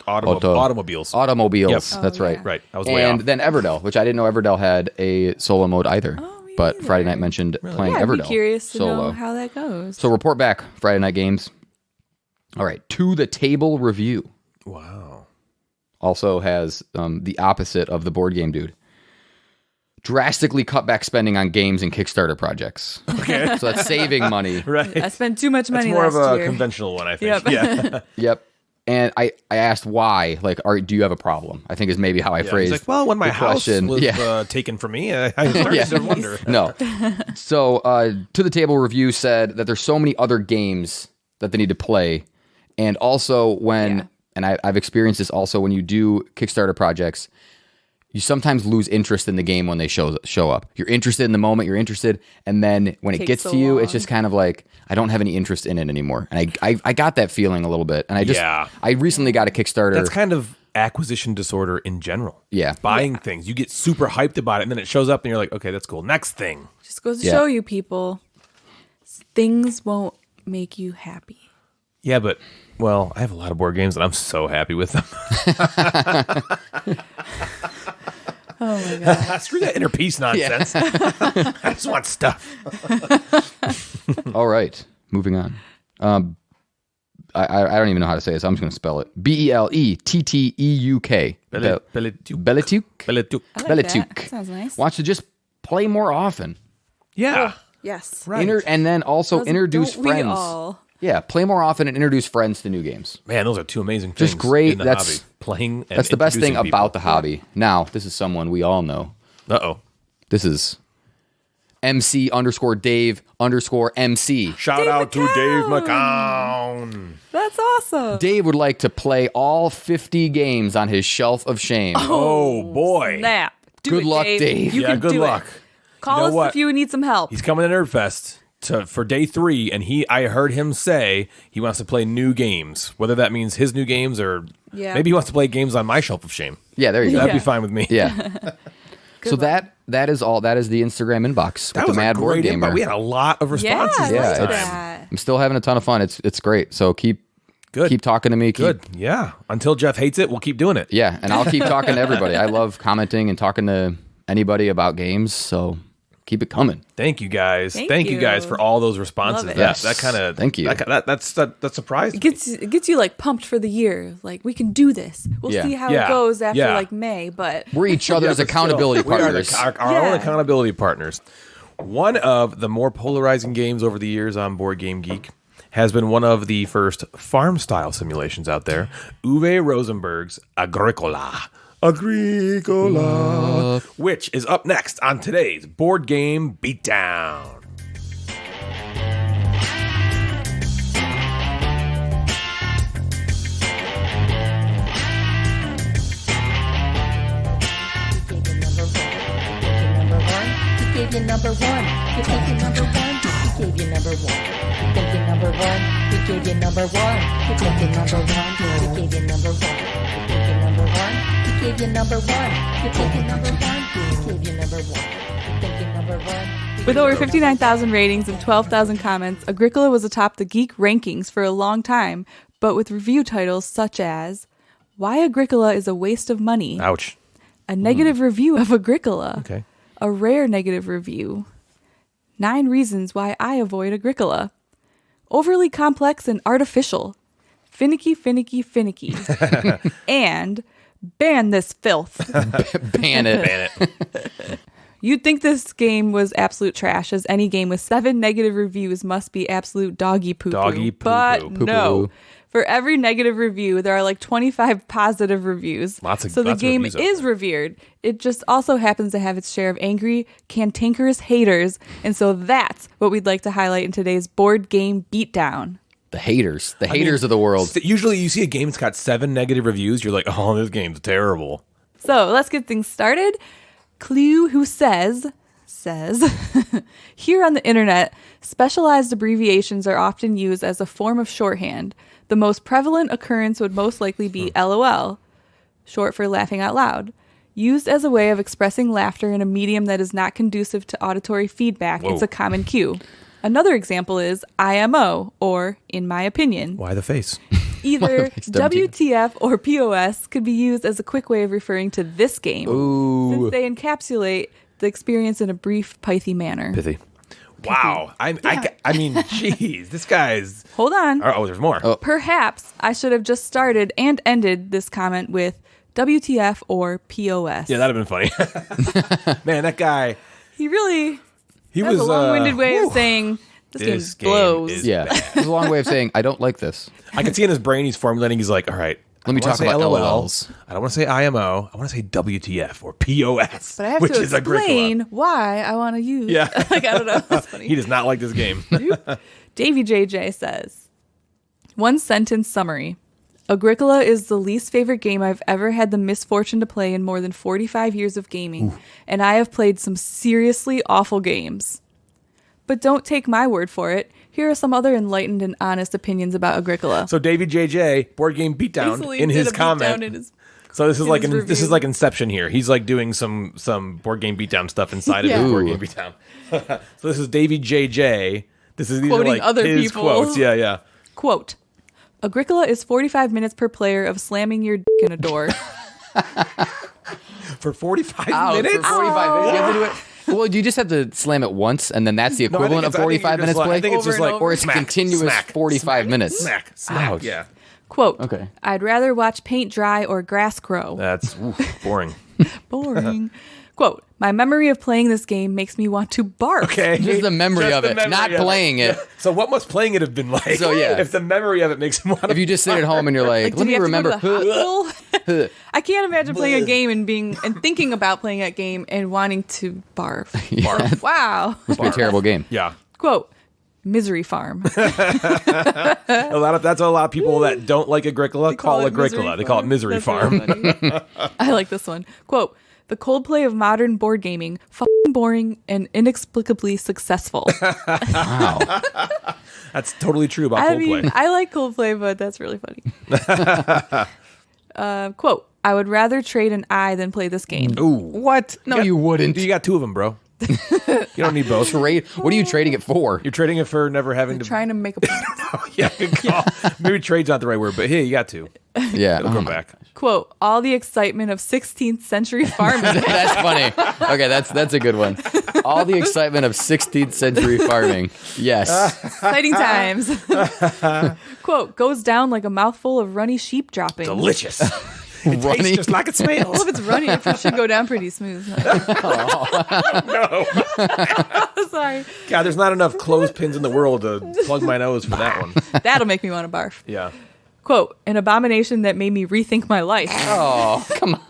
Automobiles. Automobiles. Yep. That's Oh, right. yeah. Right. I was way And off. then Everdell, which I didn't know Everdell had a solo mode either. Oh, me but neither. Friday night mentioned playing Yeah, I'd Everdell be curious to solo. know how that goes. So report back, Friday night games. All right, To the Table review Wow. also has the opposite of the board game dude. Drastically cut back spending on games and Kickstarter projects. Okay. So that's saving money. Right. I spent too much That's money more last of a year. conventional one, I think. Yep. Yeah. Yep. And I asked why, like, do you have a problem? I think is maybe how I He's phrased. like, well, when my the house question. was Yeah. taken from me, I started to wonder. No. So, To the Table review said that there's so many other games that they need to play. And also when, and I've experienced this also when you do Kickstarter projects, you sometimes lose interest in the game when they show up. You're interested in the moment, you're interested. And then when it Takes gets so to you, long. it's just kind of like, I don't have any interest in it anymore. And I got that feeling a little bit. And I recently got a Kickstarter. That's kind of acquisition disorder in general. Yeah. Buying things. You get super hyped about it, and then it shows up, and you're like, okay, that's cool. Next thing. Just goes to Yeah. show you, people, things won't make you happy. Yeah, but, well, I have a lot of board games, and I'm so happy with them. Oh my god. Screw that inner peace nonsense. I just want stuff. All right, moving on. I don't even know how to say this. I'm just going to spell it. Beletteuk. Beletuk. Beletuk. Beletuk. I like that. Beletuk. Sounds nice. Wants to just play more often. Yeah. Yes. Right. And then also introduce Don't we friends. all? Yeah, play more often and introduce friends to new games. Man, those are two amazing things. Just great. In the That's- hobby. Playing and That's the best thing introducing about the hobby. Now, this is someone we all know. people. Uh-oh. This is MC_Dave_MC. Shout Dave out to Dave McCown. McCown. That's awesome. Dave would like to play all 50 games on his shelf of shame. Oh, boy. Snap. Do Good it, luck, Dave. You Yeah, can good do luck. It. Call You know us what? if you need some help. He's coming to Nerdfest for day 3, and I heard him say he wants to play new games. Whether that means his new games or maybe he wants to play games on my shelf of shame. Yeah, there you go. That'd be fine with me. Yeah. So that is all. That is the Instagram inbox That with was the Mad a Board great Gamer. input. We had a lot of responses I Yeah, last like it's- time. that. I'm still having a ton of fun. It's great. So keep talking to me. Good. Yeah. Until Jeff hates it, we'll keep doing it. Yeah, and I'll keep talking to everybody. I love commenting and talking to anybody about games. So keep it coming. Thank you guys. Thank you you. guys for all those responses. Love it. That Yes. kind of Thank you. That surprised me. It gets you like pumped for the year. Like we can do this. We'll Yeah. see how Yeah. it goes after Yeah. like May, but We're each other's Yeah, but accountability still, we are partners. our Yeah. own accountability partners. One of the more polarizing games over the years on Board Game Geek has been one of the first farm-style simulations out there, Uwe Rosenberg's Agricola. Agricola, which is up next on today's Board Game Beatdown. He gave you number one. He gave you number one. He gave you number one. He gave you number one. He gave you number one. He gave you number one. He gave you number one. He gave you number one. He gave you number one. He gave you number one. He gave you number one. with over 59,000 ratings and 12,000 comments, Agricola was atop the geek rankings for a long time, but with review titles such as Why Agricola is a Waste of Money, Ouch. a negative review of Agricola, Okay. a rare negative review, 9 reasons why I avoid Agricola. Overly complex and artificial. Finicky, finicky, finicky. And ban this filth. Ban it. You'd think this game was absolute trash, as any game with 7 negative reviews must be absolute doggy poo-poo. Doggy poo-poo. But Poo-poo. no. For every negative review, there are like 25 positive reviews. So the game is revered. It just also happens to have its share of angry, cantankerous haters. And so that's what we'd like to highlight in today's board game beatdown. The haters. The haters of the world. Usually you see a game that's got 7 negative reviews, you're like, oh, this game's terrible. So let's get things started. Clue who says, here on the internet, specialized abbreviations are often used as a form of shorthand. The most prevalent occurrence would most likely be LOL, short for laughing out loud. Used as a way of expressing laughter in a medium that is not conducive to auditory feedback, it's a common cue. Another example is IMO, or in my opinion. Why the face? Either WTF or POS could be used as a quick way of referring to this game, since they encapsulate the experience in a brief, pithy manner. Pithy. Wow. I mean, jeez, this guy's... Hold on. Oh, there's more. Oh. Perhaps I should have just started and ended this comment with WTF or POS. Yeah, that'd have been funny. Man, that guy... He was was a long-winded way of saying this game blows. Is Yeah. bad. It's a long way of saying, I don't like this. I can see in his brain he's formulating. He's like, all right, Let me I wanna talk say about LOL. LOLs. I don't want to say IMO. I want to say WTF or POS, But I have which to is explain why I want to use. Yeah. Like, I don't know. That's funny. He does not like this game. Davey JJ says, 1 sentence summary. Agricola is the least favorite game I've ever had the misfortune to play in more than 45 years of gaming, and I have played some seriously awful games. But don't take my word for it. Here are some other enlightened and honest opinions about Agricola. So Davey JJ, Board Game Beatdown, Basically in did his a comment. beatdown in his- So this is in like his this is review. like Inception here. He's like doing some Board Game Beatdown stuff inside of Yeah. his Board Ooh. Game Beatdown. So this is Davey JJ. These are Quoting like other his people. quotes. Yeah. Quote, Agricola is 45 minutes per player of slamming your dick in a door. For 45 Ouch, minutes. For 45 minutes. You have to do it. Well, you just have to slam it once, and then that's the No, I think equivalent of it's- I think 45 you're minutes just like- play? I think it's Over just and like over. Or it's smack, continuous smack, 45 minutes? Smack. Ouch. Yeah. Quote, Okay. I'd rather watch paint dry or grass grow. That's boring. Boring. Quote, my memory of playing this game makes me want to barf. Okay. Just the memory Just of the it, memory not of playing it. So what must playing it have been like? So, yeah. If the memory of it makes him want to If you just sit at home and you're like, Did let you me have remember. to go to the hospital? I can't imagine playing a game and thinking about playing that game and wanting to barf. Barf. Wow. Must be a terrible game. Yeah. Quote, misery farm. That's a lot of people that don't like Agricola call it Agricola. Misery They call it Farm. Misery That's Farm. really funny. I like this one. Quote, the Coldplay of modern board gaming, fucking boring and inexplicably successful. Wow. That's totally true about I Coldplay. mean, I like Coldplay, but that's really funny. Quote, I would rather trade an eye than play this game. Ooh. What? No, you wouldn't. You got 2 of them, bro. You don't need both. Trade. What are you trading it for? You're trading it for never having to. Trying to make a point. Yeah, good call. Maybe trade's not the right word, but hey, you got 2. Yeah. It'll come back. Quote, all the excitement of 16th century farming. That's funny. Okay, that's a good one. All the excitement of 16th century farming. Yes. Exciting times. Quote, goes down like a mouthful of runny sheep droppings. Delicious. It Runny. tastes just like it smells. Well, if it's runny, it should go down pretty smooth. No. Sorry. God, there's not enough clothespins in the world to plug my nose for that one. That'll make me want to barf. Yeah. Quote, an abomination that made me rethink my life. Oh, come on.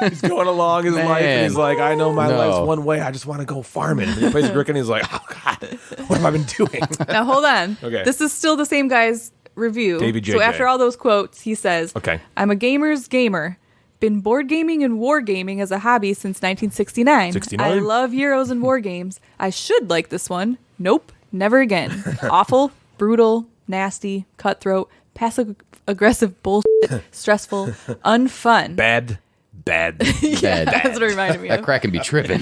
He's going along his life and he's like, I know my No. life's one way. I just want to go farming. And he plays Agricola and he's like, oh, God, what have I been doing? Now, hold on. Okay. This is still the same guy's review. Davey So JJ. after all those quotes, he says, Okay. I'm a gamer's gamer. Been board gaming and war gaming as a hobby since 1969. 69? I love Euros and war games. I should like this one. Nope, never again. Awful, brutal, nasty, cutthroat, passive-aggressive bullshit, stressful, unfun. Bad. Bad. That's what it reminded me That of. crack can be tripping.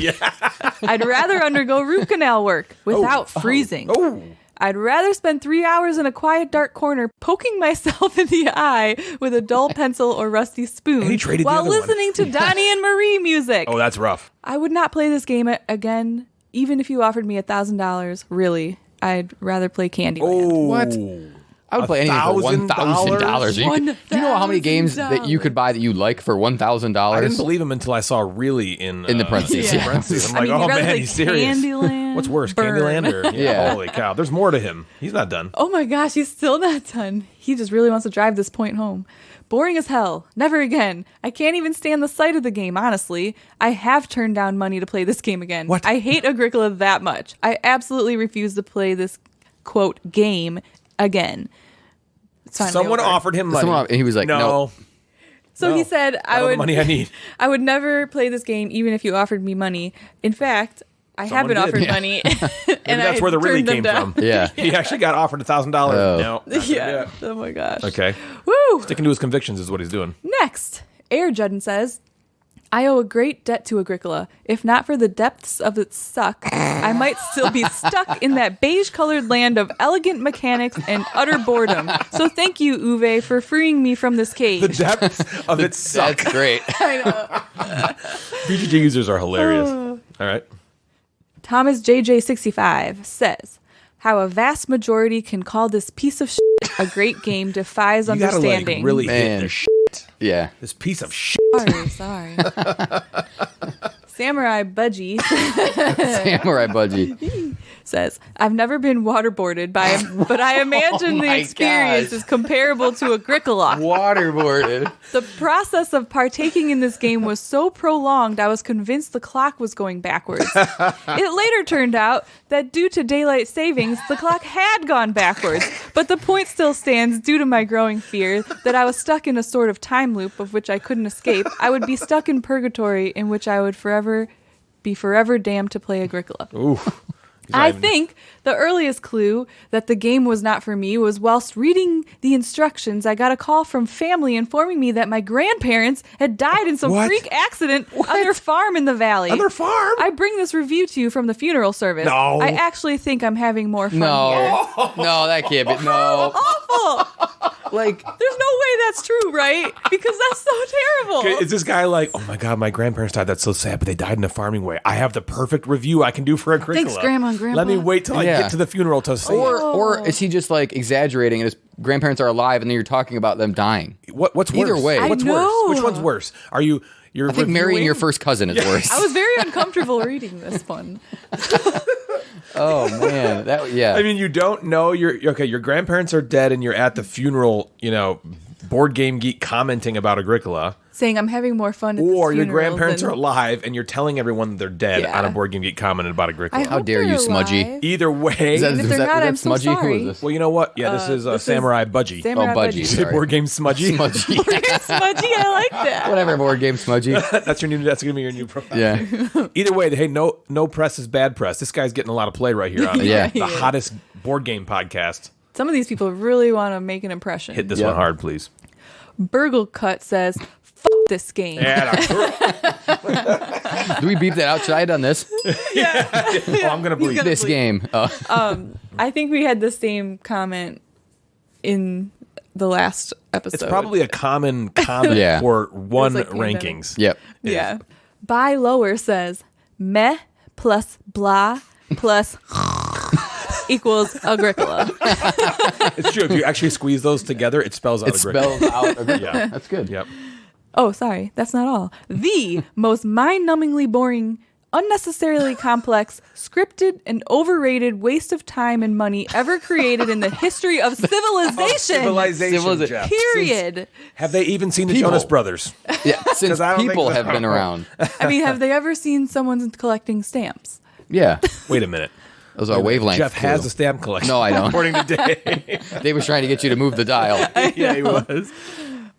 I'd rather undergo root canal work without freezing. Oh. I'd rather spend 3 hours in a quiet, dark corner poking myself in the eye with a dull pencil or rusty spoon And he traded the while other one. listening to Donnie and Marie music. Oh, that's rough. I would not play this game again even if you offered me $1,000, really, I'd rather play Candyland. Oh, What? I would play anything for $1,000. Do you know how many games that you could buy that you like for $1,000? I didn't believe him until I saw really in the parentheses. in the parentheses. I'm like, you'd oh rather man, play he's serious. Candyland, What's worse, Burn. Candyland or Yeah. Holy cow! There's more to him. He's not done. Oh my gosh, he's still not done. He just really wants to drive this point home. Boring as hell. Never again. I can't even stand the sight of the game, honestly. I have turned down money to play this game again. What? I hate Agricola that much. I absolutely refuse to play this, quote, game again. It's finally Someone over. offered him money. Someone- and he was like, no. So No. he said, Got all the money I need. I would never play this game even if you offered me money. In fact, I have Someone been did. offered Yeah. money. Maybe and that's I where the really turned them came down. from. Yeah. He actually got offered $1,000. Oh. No. that's it, Yeah. Oh my gosh. Okay. Woo! Sticking to his convictions is what he's doing. Next, Air Judden says, I owe a great debt to Agricola. If not for the depths of its suck, I might still be stuck in that beige-colored land of elegant mechanics and utter boredom. So thank you, Uwe, for freeing me from this cage. The depths of it suck. That's great. I know. BGG users are hilarious. All right. Thomas JJ65 says, how a vast majority can call this piece of shit a great game defies You gotta understanding. like really hit Man. the Yeah. this piece of shit. Sorry. Samurai Budgie Samurai Budgie. says, I've never been waterboarded, but I imagine the my experience gosh. is comparable to Agricola. Waterboarded. The process of partaking in this game was so prolonged, I was convinced the clock was going backwards. It later turned out that due to daylight savings, the clock had gone backwards, but the point still stands due to my growing fear that I was stuck in a sort of time loop of which I couldn't escape. I would be stuck in purgatory in which I would be forever damned to play Agricola. Ooh. I think the earliest clue that the game was not for me was whilst reading the instructions, I got a call from family informing me that my grandparents had died in some What? freak accident on their farm in the valley. On their farm? I bring this review to you from the funeral service. No. I actually think I'm having more fun here. No. No, that can't be. No. Awful. Like, There's no way that's true, right? Because that's so terrible. Okay, is this guy like, oh my god, my grandparents died? That's so sad, but they died in a farming way. I have the perfect review I can do for Agricola. Thanks, Grandma and Grandpa. Let me wait till I Yeah. get to the funeral to say or is he just like exaggerating and his grandparents are alive and then you're talking about them dying? it. What's worse? Either way. What's I know. worse? Which one's worse? Are you're I think marrying reviewing- your first cousin is worse. I was very uncomfortable reading this one. Oh man, yeah. I mean, you don't know your grandparents are dead and you're at the funeral, Board Game Geek commenting about Agricola, Saying I'm having more fun at this or your funeral grandparents than- are alive and you're telling everyone they're dead Yeah. on a Board Game Geek commenting about I Agricola. How hope dare you, they're smudgy. alive. Either way, Is that, And if is they're that, not, is that I'm so smudgy? Who sorry. is this? well, you know what? Yeah, this is this is Samurai Budgie. Samurai Budgie. Budgie. Sorry. Board Game Smudgy. Smudgy. Smudgy, I like that. Whatever, board game smudgy. That's gonna be your new profile. Yeah. Either way, hey, no press is bad press. This guy's getting a lot of play right here on Yeah. the hottest board game podcast. Some of these people really want to make an impression. Hit this Yeah. one hard, please. Burgle Cut says, "Fuck this game." Do we beep that out? Should I have done this? I'm gonna believe This game. I think we had the same comment in the last episode. It's probably a common comment Yeah. for one like pandemic. rankings. Yep. yeah. Buy Lower says, meh plus blah plus equals Agricola. It's true. If you actually squeeze those together, it spells out It Agricola. spells out. Agricola. Yeah. That's good. Yep. Oh, sorry. That's not all. The most mind-numbingly boring, unnecessarily complex, scripted, and overrated waste of time and money ever created in the history of civilization. Civilization. Jeff. Period. Have they even seen the People. Jonas Brothers? Yeah. Since I don't think people so. have been around. I mean, have they ever seen someone collecting stamps? Yeah. Wait a minute. Those are wavelengths. Jeff has too. a stamp collection. No, I don't. According to Dave. They was trying to get you to move the dial. Yeah, he was.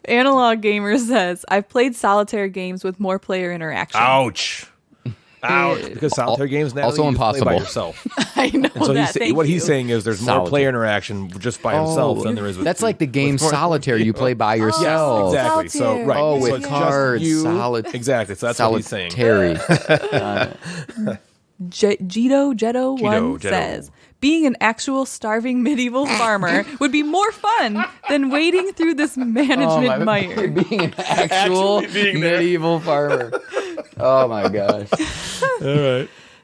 Analog Gamer says, I've played solitaire games with more player interaction. Ouch. Ouch. Because solitaire games now Also you just play by impossible. yourself. I know And so that. Thank what he's you. saying is there's more Solitaire. player interaction just by himself than there is with That's like the game with more- solitaire you play by yourself. Exactly. So Solitaire. right. Oh, so with it's just cards, you. solid- Exactly. So that's what he's saying. Solitary. Jetto one Jetto. says, being an actual starving medieval farmer would be more fun than wading through this management mire. Being an actual Actually being there. medieval farmer. Oh my gosh. All right.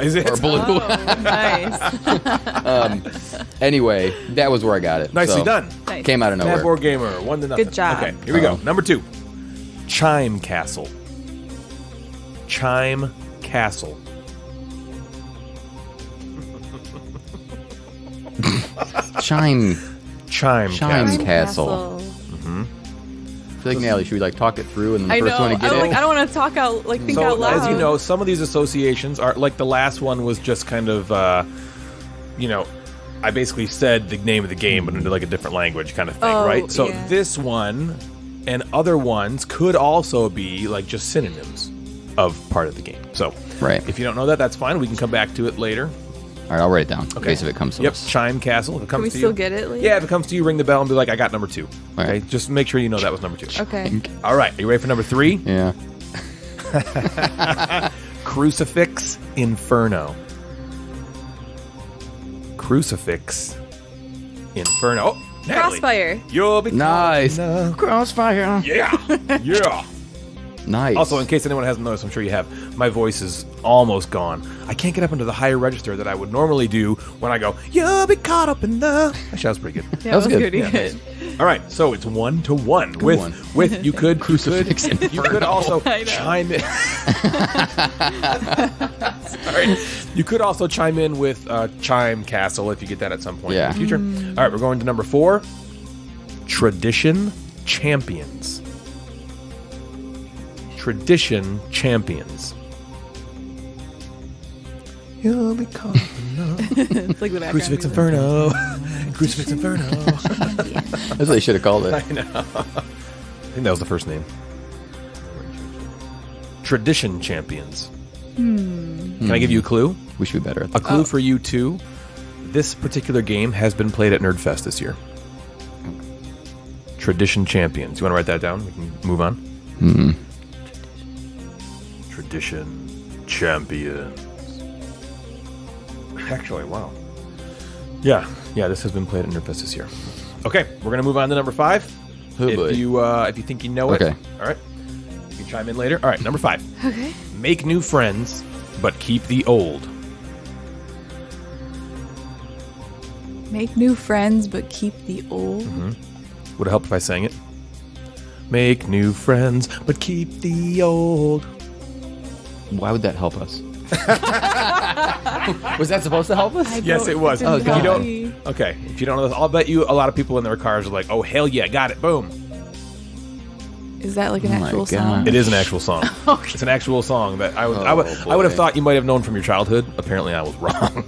Is it? Or blue. Oh, nice. Anyway, that was where I got it. Nicely So, done. Nice. Came out of Mad nowhere. Board Gamer, 1-0. Good job. Okay, here we go. Number 2. Chime Castle. Chime Castle. Chime Chime Castle. Castle. I feel like, Natalie, should we like talk it through and then the I first know. one to get I'm it? like, I don't want to talk out, like think So, out loud. as you know, some of these associations are like the last one was just kind of, you know, I basically said the name of the game, but in like a different language kind of thing, Oh, right? So yeah. this one and other ones could also be like just synonyms of part of the game. So Right. if you don't know that, that's fine. We can come back to it later. All right, I'll write it down in case if it comes to Yep, us. Chime Castle. If it comes we to still you, get it later? Yeah, if it comes to you, ring the bell and be like, I got number 2. All Okay, right. just make sure you know that was number 2. Okay. All right, are you ready for number 3? Yeah. Crucifix Inferno. Crucifix Inferno. Oh, Natalie, Crossfire. You'll be Nice. caught in the- Crossfire. Yeah, yeah. Nice. Also, in case anyone hasn't noticed, I'm sure you have, my voice is almost gone. I can't get up into the higher register that I would normally do when I go, you'll be caught up in the... Actually, that was pretty good. Yeah, That was good. pretty Yeah, good. All right, so it's 1-1 with one. with you could Crucifix you could also I know. chime in. Sorry, you could also chime in with Chime Castle if you get that at some point Yeah. in the future. All right, we're going to number 4. Tradition Champions. Tradition Champions. You'll be caught in the It's like the background Crucifix music. Inferno. Crucifix Inferno. That's what they should have called it. I know. I think that was the first name. Tradition Champions. Can I give you a clue? We should be better at A that. clue for you too. This particular game has been played at Nerdfest this year. Tradition Champions. You want to write that down? We can move on. Tradition Champions. Actually, wow. Yeah, this has been played at Nerdfest this year. Okay, we're gonna move on to number 5. Oh, boy. if you think you know it, Okay. all right. You can chime in later. All right, number 5. Okay. Make new friends, but keep the old. Make new friends, but keep the old. Would it help if I sang it? Make new friends, but keep the old. Why would that help us? Was that supposed to help us? Yes, it was. didn't You help don't- me. Okay, if you don't know this, I'll bet you a lot of people in their cars are like, "Oh hell yeah, got it, boom!" Is that like an Oh my actual God. song? It is an actual song. Okay. It's an actual song that I would boy. have thought you might have known from your childhood. Apparently, I was wrong.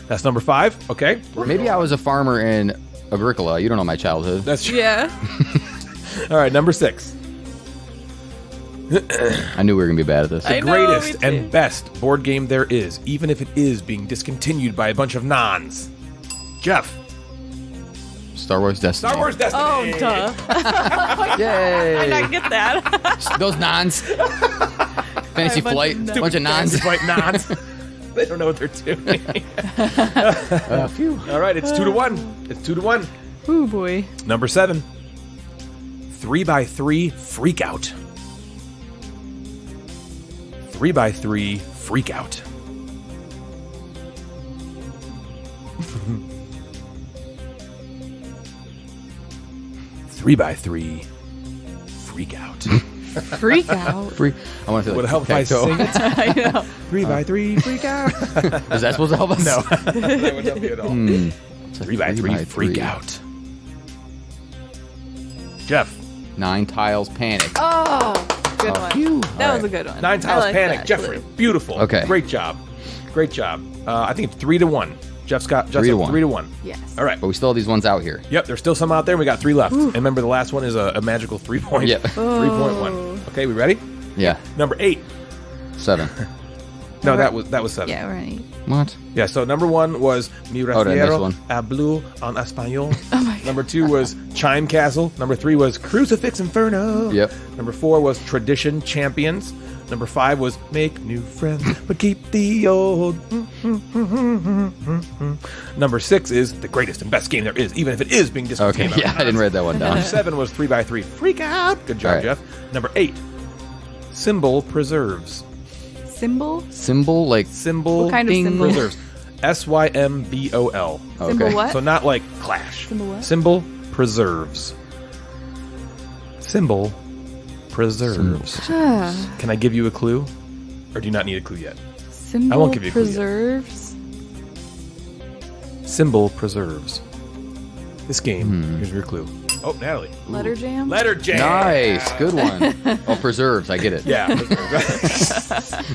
That's number 5. Okay, Maybe I was a farmer in Agricola. You don't know my childhood. that's Yeah. all right. Number 6. I knew we were going to be bad at this. I know, Greatest me too. and best board game there is, even if it is being discontinued by a bunch of nons. Jeff, Star Wars Destiny. Star Wars Destiny. Oh, duh. Yay. I get that. Those nons. Fantasy A bunch of Flight. nons. Bunch of nons. Fantasy Flight nons. They don't know what they're doing. Phew. All right, it's 2-1. It's 2-1. Oh boy. Number 7. 3x3 Freak Out. 3x3 Freak Out. Three by three, freak out. Freak out. Free. I want to say Would it like help if I tic-tac-toe. sing it? I know. 3x3, freak out. Is that supposed to help us? No, that wouldn't help you at all. It's a 3x3, freak out. Jeff, 9 tiles panic. Oh, good one. Phew. That All was a right. good one. 9 I tiles like panic. that, Jeffrey, actually. beautiful. Okay. Great job. Great job. I think it's 3-1. Jeff's 3-1. 3-1. Yes. All right. But we still have these ones out here. Yep, there's still some out there. We got 3 left. And remember, the last one is a magical 3-point. Yep. 3.1. Okay, we ready? Yeah. Number 8. 7. No, that was 7. Yeah, we're in 8. What? Yeah, so number 1 was Mi Oh, did I miss refiero one? a blue en español. Oh my God. Number 2 was Chime Castle. Number 3 was Crucifix Inferno. Yep. Number 4 was Tradition Champions. Number 5 was Make New Friends, but keep the old. Number 6 is the greatest and best game there is, even if it is being Okay. discontinued. Yeah, I didn't write that one down. Number 7 was 3x3 Freak Out. Good job, All right. Jeff. Number 8, Symbol Preserves. Symbol? Symbol, like Symbol. What kind of Ding. symbol? Preserves. SYMBOL. Symbol Okay. what? So not like Clash. Symbol what? Symbol preserves. Symbol preserves. Can I give you a clue? Or do you not need a clue yet? Symbol I won't give you a clue yet. preserves. Symbol preserves. This game, here's your clue. Oh, Natalie. Letter jam? Letter J. Nice, good one. Oh, preserves, I get it. Yeah.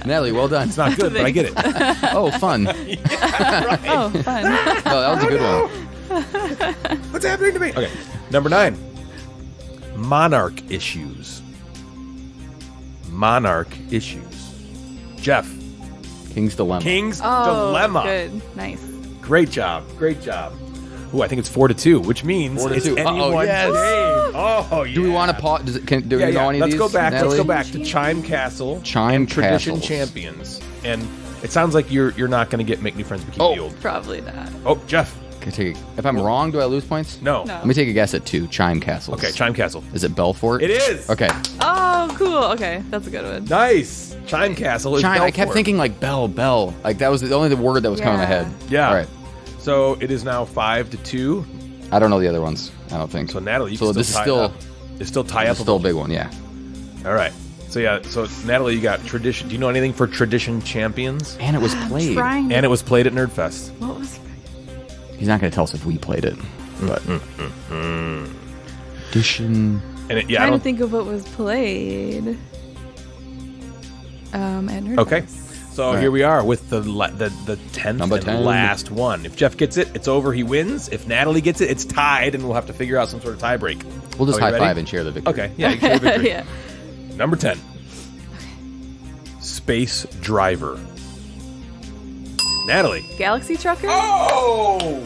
Natalie, well done. It's not good, but I get it. Oh, fun. Oh, fun. Oh, that was a good one. What's happening to me? Okay. Number 9. Monarch issues. Monarch issues. Jeff. King's Dilemma. King's Oh, Dilemma. good. Nice. Great job. Great job. Ooh, I think it's 4-2, which means 4-2. it's anyone's Uh-oh, yes. game. Oh, yeah. Do we want to pause? Do Yeah, we know any of Let's these? go back. Natalie? Let's go back to Chime Castle. Chime and Tradition Castles. Champions. And it sounds like you're not going to get Make New Friends, but keep the old. Probably not. Oh, Jeff. Can I take if I'm wrong, do I lose points? No. No. Let me take a guess at 2. Chime Castles. Okay, Chime Castle. Is it Belfort? It is. Okay. Oh, cool. Okay, that's a good one. Nice. Chime Castle is Chime. I kept Belfort. thinking like bell. Like that was only the word that was coming in my Yeah. head. Yeah. All right. So it is now 5-2. I don't know the other ones. I don't think. So Natalie, you So can this still is tie still up. It's still tie up. still a big one. Yeah. All right. So yeah. So Natalie, you got Tradition. Do you know anything for Tradition Champions? And it was played. Trying. And it was played at Nerdfest. What was? He's not going to tell us if we played it. But Edition. And it, yeah, I Trying to don't think of what was played. At Nerdfest. Okay. So right. here we are with the 10th Number and 10. last one. If Jeff gets it, it's over. He wins. If Natalie gets it, it's tied, and we'll have to figure out some sort of tie break. We'll just Are we high ready? five and share the victory. Okay. Yeah, you can share the victory. Yeah. Number 10. Space Driver. Natalie. Galaxy Trucker? Oh!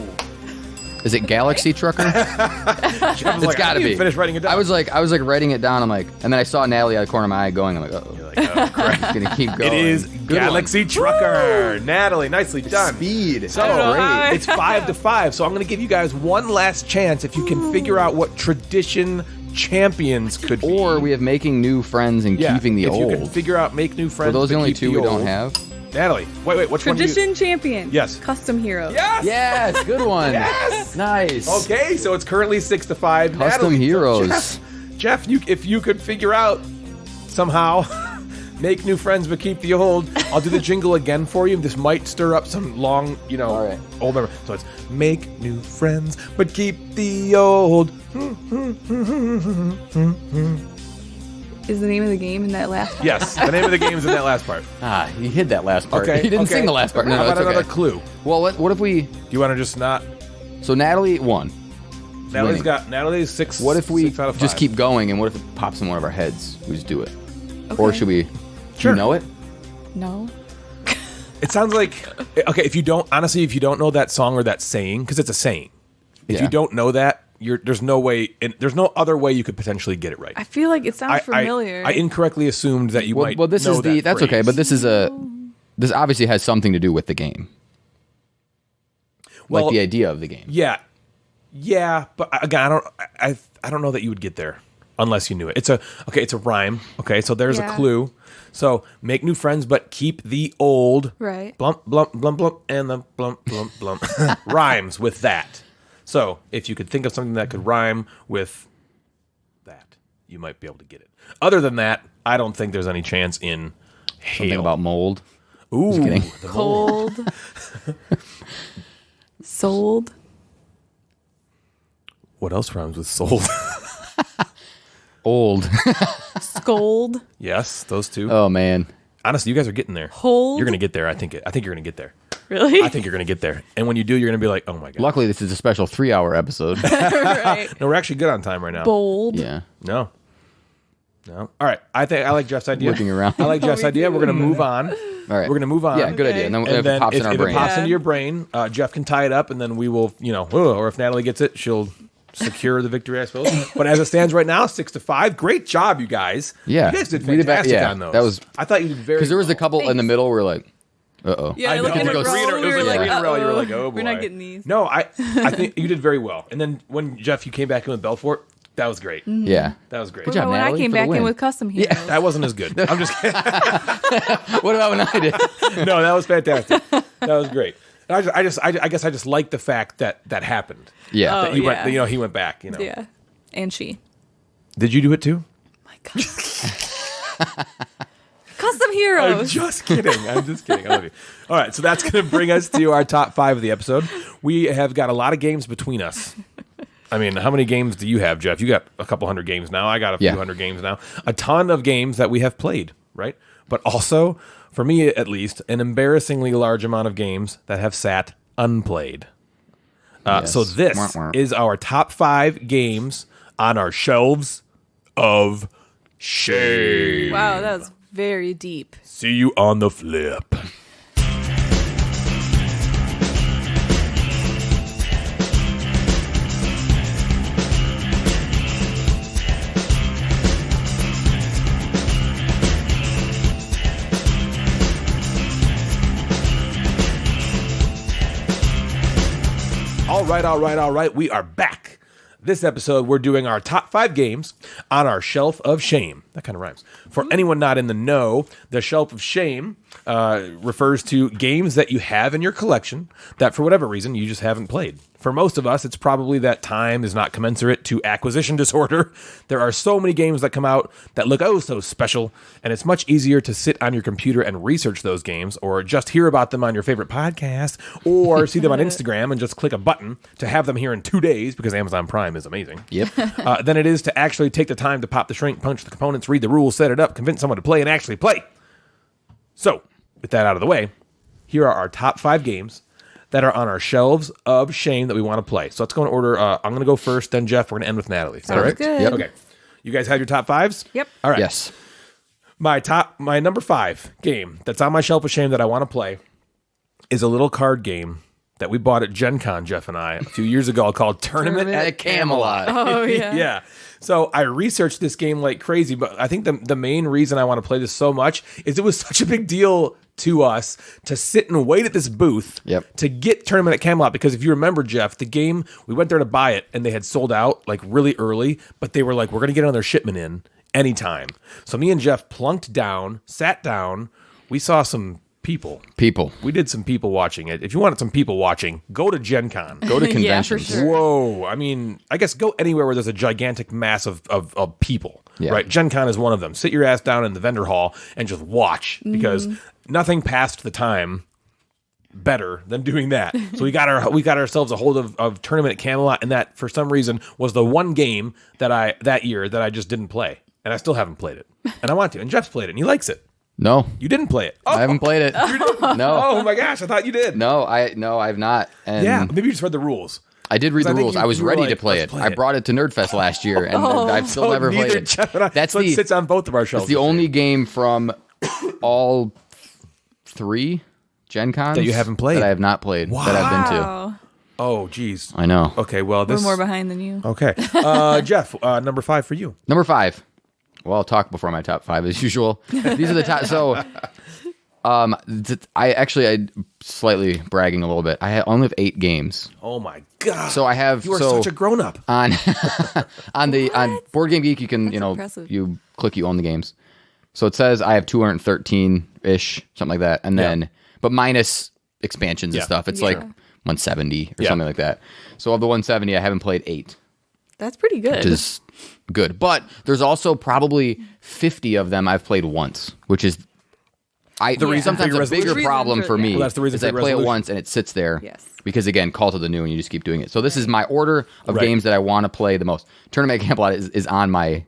Is it Galaxy Trucker? It's It's got to be. Finish writing it down. I was like writing it down. I'm like, and then I saw Natalie out of the corner of my eye going. I'm like, oh, You're like, oh, crap. it's gonna keep going. It is Good Galaxy Trucker. Natalie, nicely done. Speed. So know how I- it's 5-5. So I'm going to give you guys one last chance if you can figure out what Tradition Champions could be. Or we have making new friends and Yeah, keeping the if old. you can figure out make new friends. Are those the but only keep 2 the we don't old. have? Natalie, wait, which one do you? Tradition Champion. Yes. Custom Hero. Yes. Yes, good one. Yes. Nice. Okay, so it's currently 6-5. Custom Natalie, so heroes. Jeff, if you could figure out somehow make new friends but keep the old, I'll do the jingle again for you. This might stir up some long, All right. old memory. So it's make new friends but keep the old. Is the name of the game in that last one? Yes, the name of the game is in that last part. Ah, he hid that last part. Okay, He didn't okay. sing the last part. No, How no, about that's another okay. clue? Well, what if we? Do you want to just not? So Natalie won. Natalie's winning. Natalie's 6. What if we 6 out of 5. just keep going, and what if it pops in one of our heads? We just do it, or Okay. should we? Sure. Do you know it? No. It sounds like okay. If you don't know that song or that saying, because it's a saying. If Yeah. you don't know that, there's no way. There's no other way you could potentially get it right. I feel like it sounds familiar. I incorrectly assumed that you might. Well, this know is the. that That's okay, phrase. but this obviously has something to do with the game, Well, like the idea of the game. Yeah, but again, I don't know that you would get there unless you knew it. It's a rhyme. Okay, so there's a Yeah. clue. So make new friends, but keep the old. Right. Blump, blump, blump, blump, and the blump, blump, blump rhymes with that. So if you could think of something that could rhyme with that, you might be able to get it. Other than that, I don't think there's any chance in Something hail. about mold. Ooh, kidding. the mold. Cold. Sold. What else rhymes with sold? Old. Scold. Yes, those two. Oh man. Honestly, you guys are getting there. Hold. You're gonna get there. I think you're gonna get there. Really? I think you're gonna get there. And when you do, you're gonna be like, oh my god. Luckily, this is a special 3-hour episode. right. No, we're actually good on time right now. Bold. Yeah. No. All right. I like Jeff's idea. Looking around. I like Jeff's idea. We're gonna move on. All right. We're gonna move on. Yeah, good Okay. idea. And then, And if then it pops in our if brain. it pops Yeah. into your brain, Jeff can tie it up, and then we will, or if Natalie gets it, she'll secure the victory, I suppose. But as it stands right now, 6-5. Great job, you guys. Yeah. You guys did We did fantastic yeah, on those. that was- I thought you did very. Because there was a well. couple in the middle where we're like, uh-oh. Yeah, I know. like in It a was row, green- it was we were like like, green row. You were like, uh-oh, oh boy. we're not getting these. No, I think you did very well. And then when Jeff, you came back in with Belfort, That was great. Yeah. That was great. Good job, But when I Natalie, came for the back in win. with custom heroes. That wasn't as good. I'm just kidding. What about when I did? No, that was fantastic. That was great. I guess I just like the fact that happened. Yeah. That he went back. Yeah. And she. Did you do it too? My God. Custom I'm heroes. just kidding. I love you. All right, so that's going to bring us to our top 5 of the episode. We have got a lot of games between us. I mean, how many games do you have, Jeff? You got a couple hundred games now. I got a few hundred games now. A ton of games that we have played, right? But also, for me at least, an embarrassingly large amount of games that have sat unplayed. Yes. So this Wah, wah. is our top 5 games on our shelves of shame. Wow, that was very deep. See you on the flip. All right. We are back. This episode, we're doing our top 5 games on our shelf of shame. That kind of rhymes. For anyone not in the know, the shelf of shame refers to games that you have in your collection that, for whatever reason, you just haven't played. For most of us, it's probably that time is not commensurate to acquisition disorder. There are so many games that come out that look oh so special, and it's much easier to sit on your computer and research those games, or just hear about them on your favorite podcast, or see them on Instagram and just click a button to have them here in 2 days because Amazon Prime is amazing. Yep. Than it is to actually take the time to pop the shrink, punch the components, read the rules, set it up, convince someone to play, and actually play. So, with that out of the way, here are our top 5 games that are on our shelves of shame that we want to play. So let's go in order. I'm going to go first, then Jeff. We're going to end with Natalie. Is that all right? Good. Yep. Okay. You guys have your top 5s? Yep. All right. Yes. My number 5 game that's on my shelf of shame that I want to play is a little card game that we bought at Gen Con, Jeff and I, a few years ago called Tournament at Camelot. Oh, yeah. Yeah. So I researched this game like crazy, but I think the main reason I want to play this so much is it was such a big deal to us to sit and wait at this booth to get Tournament at Camelot. Because if you remember, Jeff, the game, we went there to buy it and they had sold out like really early, but they were like, we're going to get another shipment in anytime. So me and Jeff plunked down, sat down. We saw some people. We did some people watching it. If you wanted some people watching, go to Gen Con. Go to Yeah, conventions. for sure. Whoa. I mean, I guess go anywhere where there's a gigantic mass of people, Yeah. right? Gen Con is one of them. Sit your ass down in the vendor hall and just watch because nothing passed the time better than doing that. So we got ourselves a hold of Tournament at Camelot, and that for some reason was the one game that year that I just didn't play. And I still haven't played it. And I want to. And Jeff's played it and he likes it. No, You didn't play it. Oh, I haven't played it. No. oh my gosh, I thought you did. No, I've not. And Yeah, maybe you just read the rules. I did read 'Cause I the think rules. you- I was you were ready like, to play "Let's it. play I it." brought it to Nerdfest last year, and I've still never played neither it. Jeff and I. That's so it the sits on both of our shelves. It's the only game from all 3 Gen Cons That you haven't played. that I have not played that I've been to. Wow. Oh, geez. I know. Okay, well, We're this. more behind than you. Okay, Jeff, number 5 for you. Number 5. Well, I'll talk before my top 5 as usual. These are the top. So, I'm slightly bragging a little bit. I only have 8 games. Oh my God! So I have. You are so such a grown up. on on Board Game Geek, you can impressive. you own the games. So it says I have 213 ish, something like that, and then but minus expansions and stuff. It's like 170 or something like that. So of the 170, I haven't played 8. That's pretty good. Which is good. But there's also probably 50 of them I've played once, which is sometimes For a your bigger resolution? problem for me. Well, that's the reason is for I your play it resolution. once and it sits there. Yes. Because again, call to the new and you just keep doing it. So this is my order of games that I want to play the most. Tournament at Camelot is on my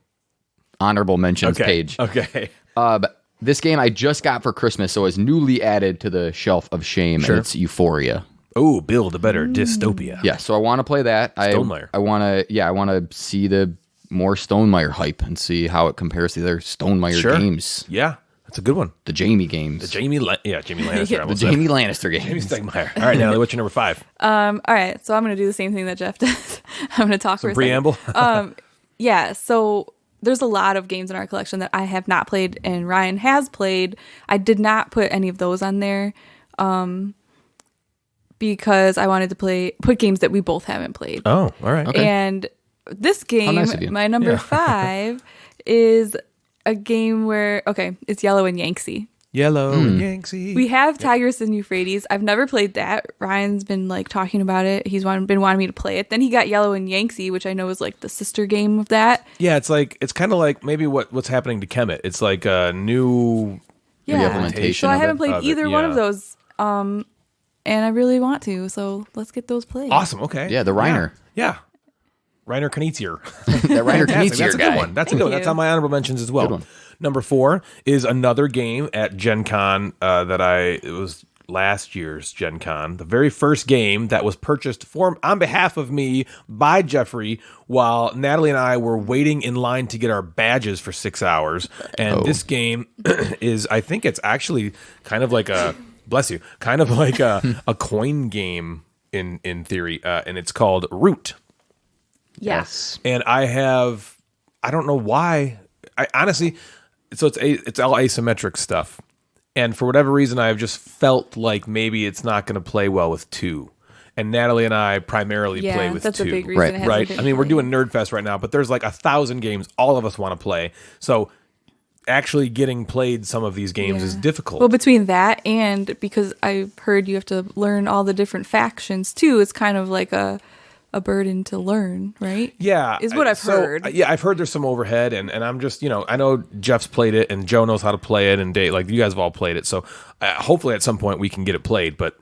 honorable mentions page. Okay. But this game I just got for Christmas, so it's newly added to the shelf of shame, and it's Euphoria. Oh, build a better dystopia. Yeah, so I want to play that. Stonemaier. I want to see the more Stonemaier hype and see how it compares to the other Stonemaier games. Yeah, that's a good one. The Jamie games. Jamie Lannister. I The almost Jamie Lannister games. Jamie Stegmaier. All right, Natalie, what's your number 5? All right, so I'm going to do the same thing that Jeff does. I'm going to talk for a Preamble. second. Yeah, so there's a lot of games in our collection that I have not played and Ryan has played. I did not put any of those on there because I wanted to put games that we both haven't played. Oh, all right. And this game, nice of you. my number 5, is a game where, it's Yellow and Yangtze. Yellow and Yangtze. We have Tigris and Euphrates. I've never played that. Ryan's been like talking about it. He's been wanting me to play it. Then he got Yellow and Yangtze, which I know is like the sister game of that. Yeah, it's kind of like maybe what's happening to Kemet. It's like a new implementation So I of haven't it. played either one of those, and I really want to. So let's get those played. Awesome. Okay. Yeah, the Reiner. Yeah. Reiner Knizia. That Reiner Fantastic. Knizia That's a guy. good one. That's a good one. That's on my honorable mentions as well. Good one. Number 4 is another game at Gen Con it was last year's Gen Con. The very first game that was purchased on behalf of me by Jeffrey while Natalie and I were waiting in line to get our badges for 6 hours. And this game is, I think it's actually kind of like bless you, kind of like a coin game in theory. And it's called Root. Yes. And I don't know why. I honestly, so it's all asymmetric stuff. And for whatever reason, I've just felt like maybe it's not going to play well with 2. And Natalie and I primarily play with 2. That's a big reason. Right. It hasn't Right. been I mean, we're played. doing Nerdfest right now, but there's like 1,000 games all of us want to play. So actually getting played some of these games is difficult. Well, between that and because I've heard you have to learn all the different factions too, it's kind of like a burden to learn, right? Yeah. Is what I've heard. Yeah, I've heard there's some overhead, and I'm just, I know Jeff's played it, and Joe knows how to play it, and Dave, like, you guys have all played it, so hopefully at some point we can get it played, but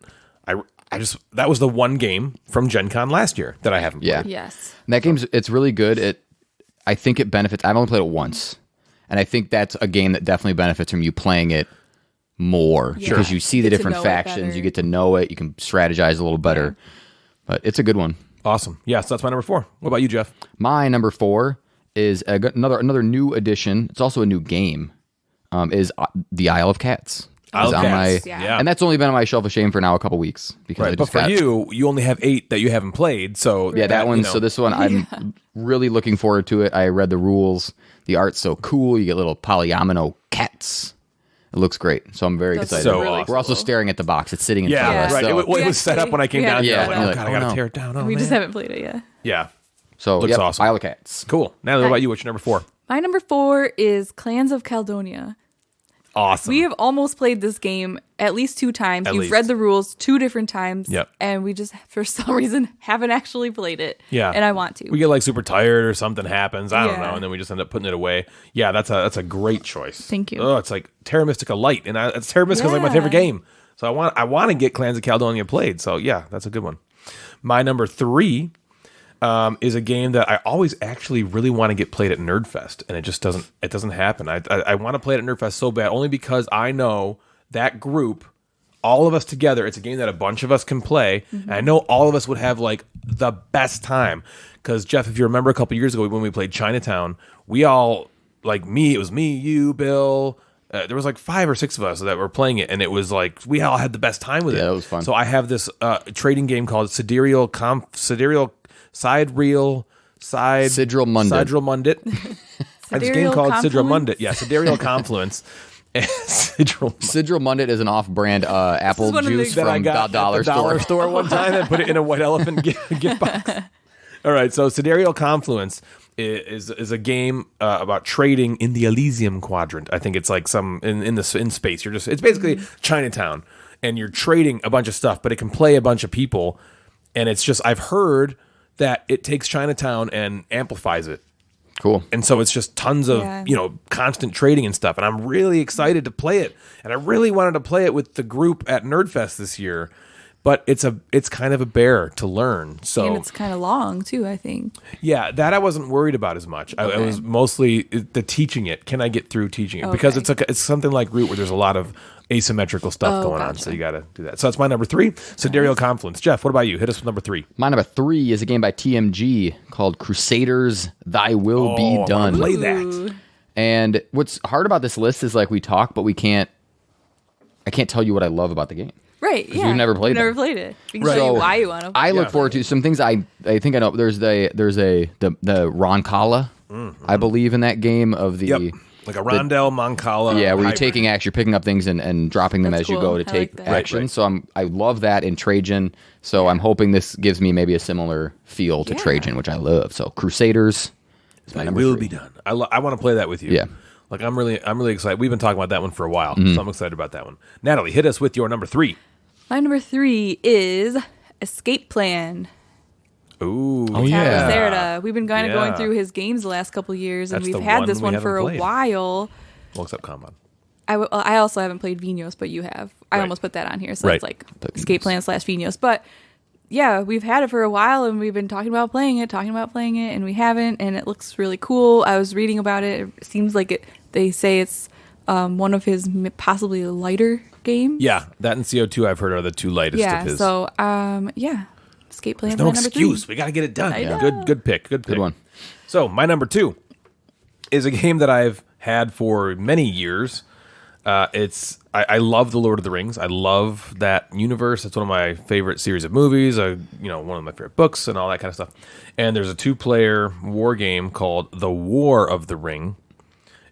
that was the one game from Gen Con last year that I haven't played. Yeah. Yes. And that game's it's really good. I think it benefits. I've only played it once, and I think that's a game that definitely benefits from you playing it more because you see the Get to different know it factions, better. you get to know it, you can strategize a little better. But it's a good one. Awesome. Yeah, so that's my number 4. What about you, Jeff? My number 4 is another new addition. It's also a new game. Is the Isle of Cats. Isle of Is on Cats, my- yeah. And that's only been on my shelf of shame for now a couple weeks because I Right, but just for got, you only have 8 that you haven't played, so yeah, that one. So this one, I'm really looking forward to it. I read the rules. The art's so cool. You get little polyomino cats. It looks great. So I'm very That's excited. so awesome. We're also staring at the box. It's sitting in front of Yeah, us. right. So, It was set up when I came down here. Yeah, I was like, you're oh, like, God, I oh, got to no. tear it down. Oh, We man. just haven't played it yet. Yeah. so Looks yep, awesome. Isle of Cats. Cool. Natalie, what about you? What's your number 4? My number 4 is Clans of Caledonia. Awesome. We have almost played this game at least 2 times. At You've least. read the rules 2 different times. Yep. And we just, for some reason, haven't actually played it. Yeah. And I want to. We get like super tired or something happens. I don't Yeah. know. And then we just end up putting it away. Yeah, that's a great choice. Thank you. Oh, it's like Terra Mystica Light. And it's Terra Mystica is like my favorite Yeah. game. So I want to get Clans of Caledonia played. So yeah, that's a good one. My number 3 is a game that I always actually really want to get played at Nerdfest. And it just doesn't happen. I want to play it at Nerdfest so bad only because I know that group, all of us together, it's a game that a bunch of us can play. And I know all of us would have like the best time. Because Jeff, if you remember a couple years ago when we played Chinatown, we all, like it was me, you, Bill. There was like 5 or 6 of us that were playing it, and it was like we all had the best time with it. Yeah, that was fun. So I have this trading game called Siderial Side Reel Side Sidral Mundit. Sidral Mundit. I have this game Sidereal called Sidral Confluence? Mundit. Yeah, Sidereal Confluence. Sidral Sidral Mundit is an off-brand apple one of the juice that that I from got the dollar at the dollar store one time and put it in a white elephant gift box. All right, so Sidereal Confluence is a game about trading in the Elysium Quadrant. I think it's like some in space. It's basically Chinatown, and you're trading a bunch of stuff, but it can play a bunch of people, and it's just I've heard that it takes Chinatown and amplifies it. Cool. And so it's just tons of, Yeah. constant trading and stuff. And I'm really excited to play it. And I really wanted to play it with the group at Nerdfest this year. But it's kind of a bear to learn. So And it's kind of long, too, I think. yeah, that I wasn't worried about as much. I Okay. was mostly the teaching it. Can I get through teaching it? Because Okay. it's something like Root where there's a lot of asymmetrical stuff going on. gotcha. So you got to do that. So that's my number 3, Sidereal Confluence. Jeff, what about you? Hit us with number 3. My number 3 is a game by TMG called Crusaders Thy Will Be I wanna Done. play that. Ooh. And what's hard about this list is like we talk, but I can't tell you what I love about the game. Right, yeah. you've never played Never it. played it. We can Right. show you So, why you want to. I look forward to some things I think I know. There's the Roncalla, I believe in that game of the Yep. Like a Rondel Mancala. Yeah, where you're hybrid. taking action, you're picking up things and dropping them That's as you cool. go to I take like that. action. Right. So I love that in Trajan. So I'm hoping this gives me maybe a similar feel to Yeah. Trajan, which I love. So Crusaders is my It number will 3. be done. I want to play that with you. Yeah. Like I'm really excited. We've been talking about that one for a while, so I'm excited about that one. Natalie, hit us with your number 3. My number 3 is Escape Plan. Ooh, Oh, yeah. Lacerda. We've been kind of going Yeah. through his games the last couple of years, and That's we've the had one this we one haven't for a played. while. Well, except Kanban. I also haven't played Vinos, but you have. I Right. almost put that on here, so Right. it's like But Escape Plan / Vinos. But yeah, we've had it for a while, and we've been talking about playing it, and we haven't, and it looks really cool. I was reading about it. It seems like it. They say it's one of his possibly lighter games. Yeah, that and CO2 I've heard are the two lightest Yeah. of his. So yeah, Escape Plan. no my number excuse. 3. We got to get it done. I know. Good pick. Good one. So my number 2 is a game that I've had for many years. I love the Lord of the Rings. I love that universe. It's one of my favorite series of movies. One of my favorite books and all that kind of stuff. And there's a 2-player war game called The War of the Ring,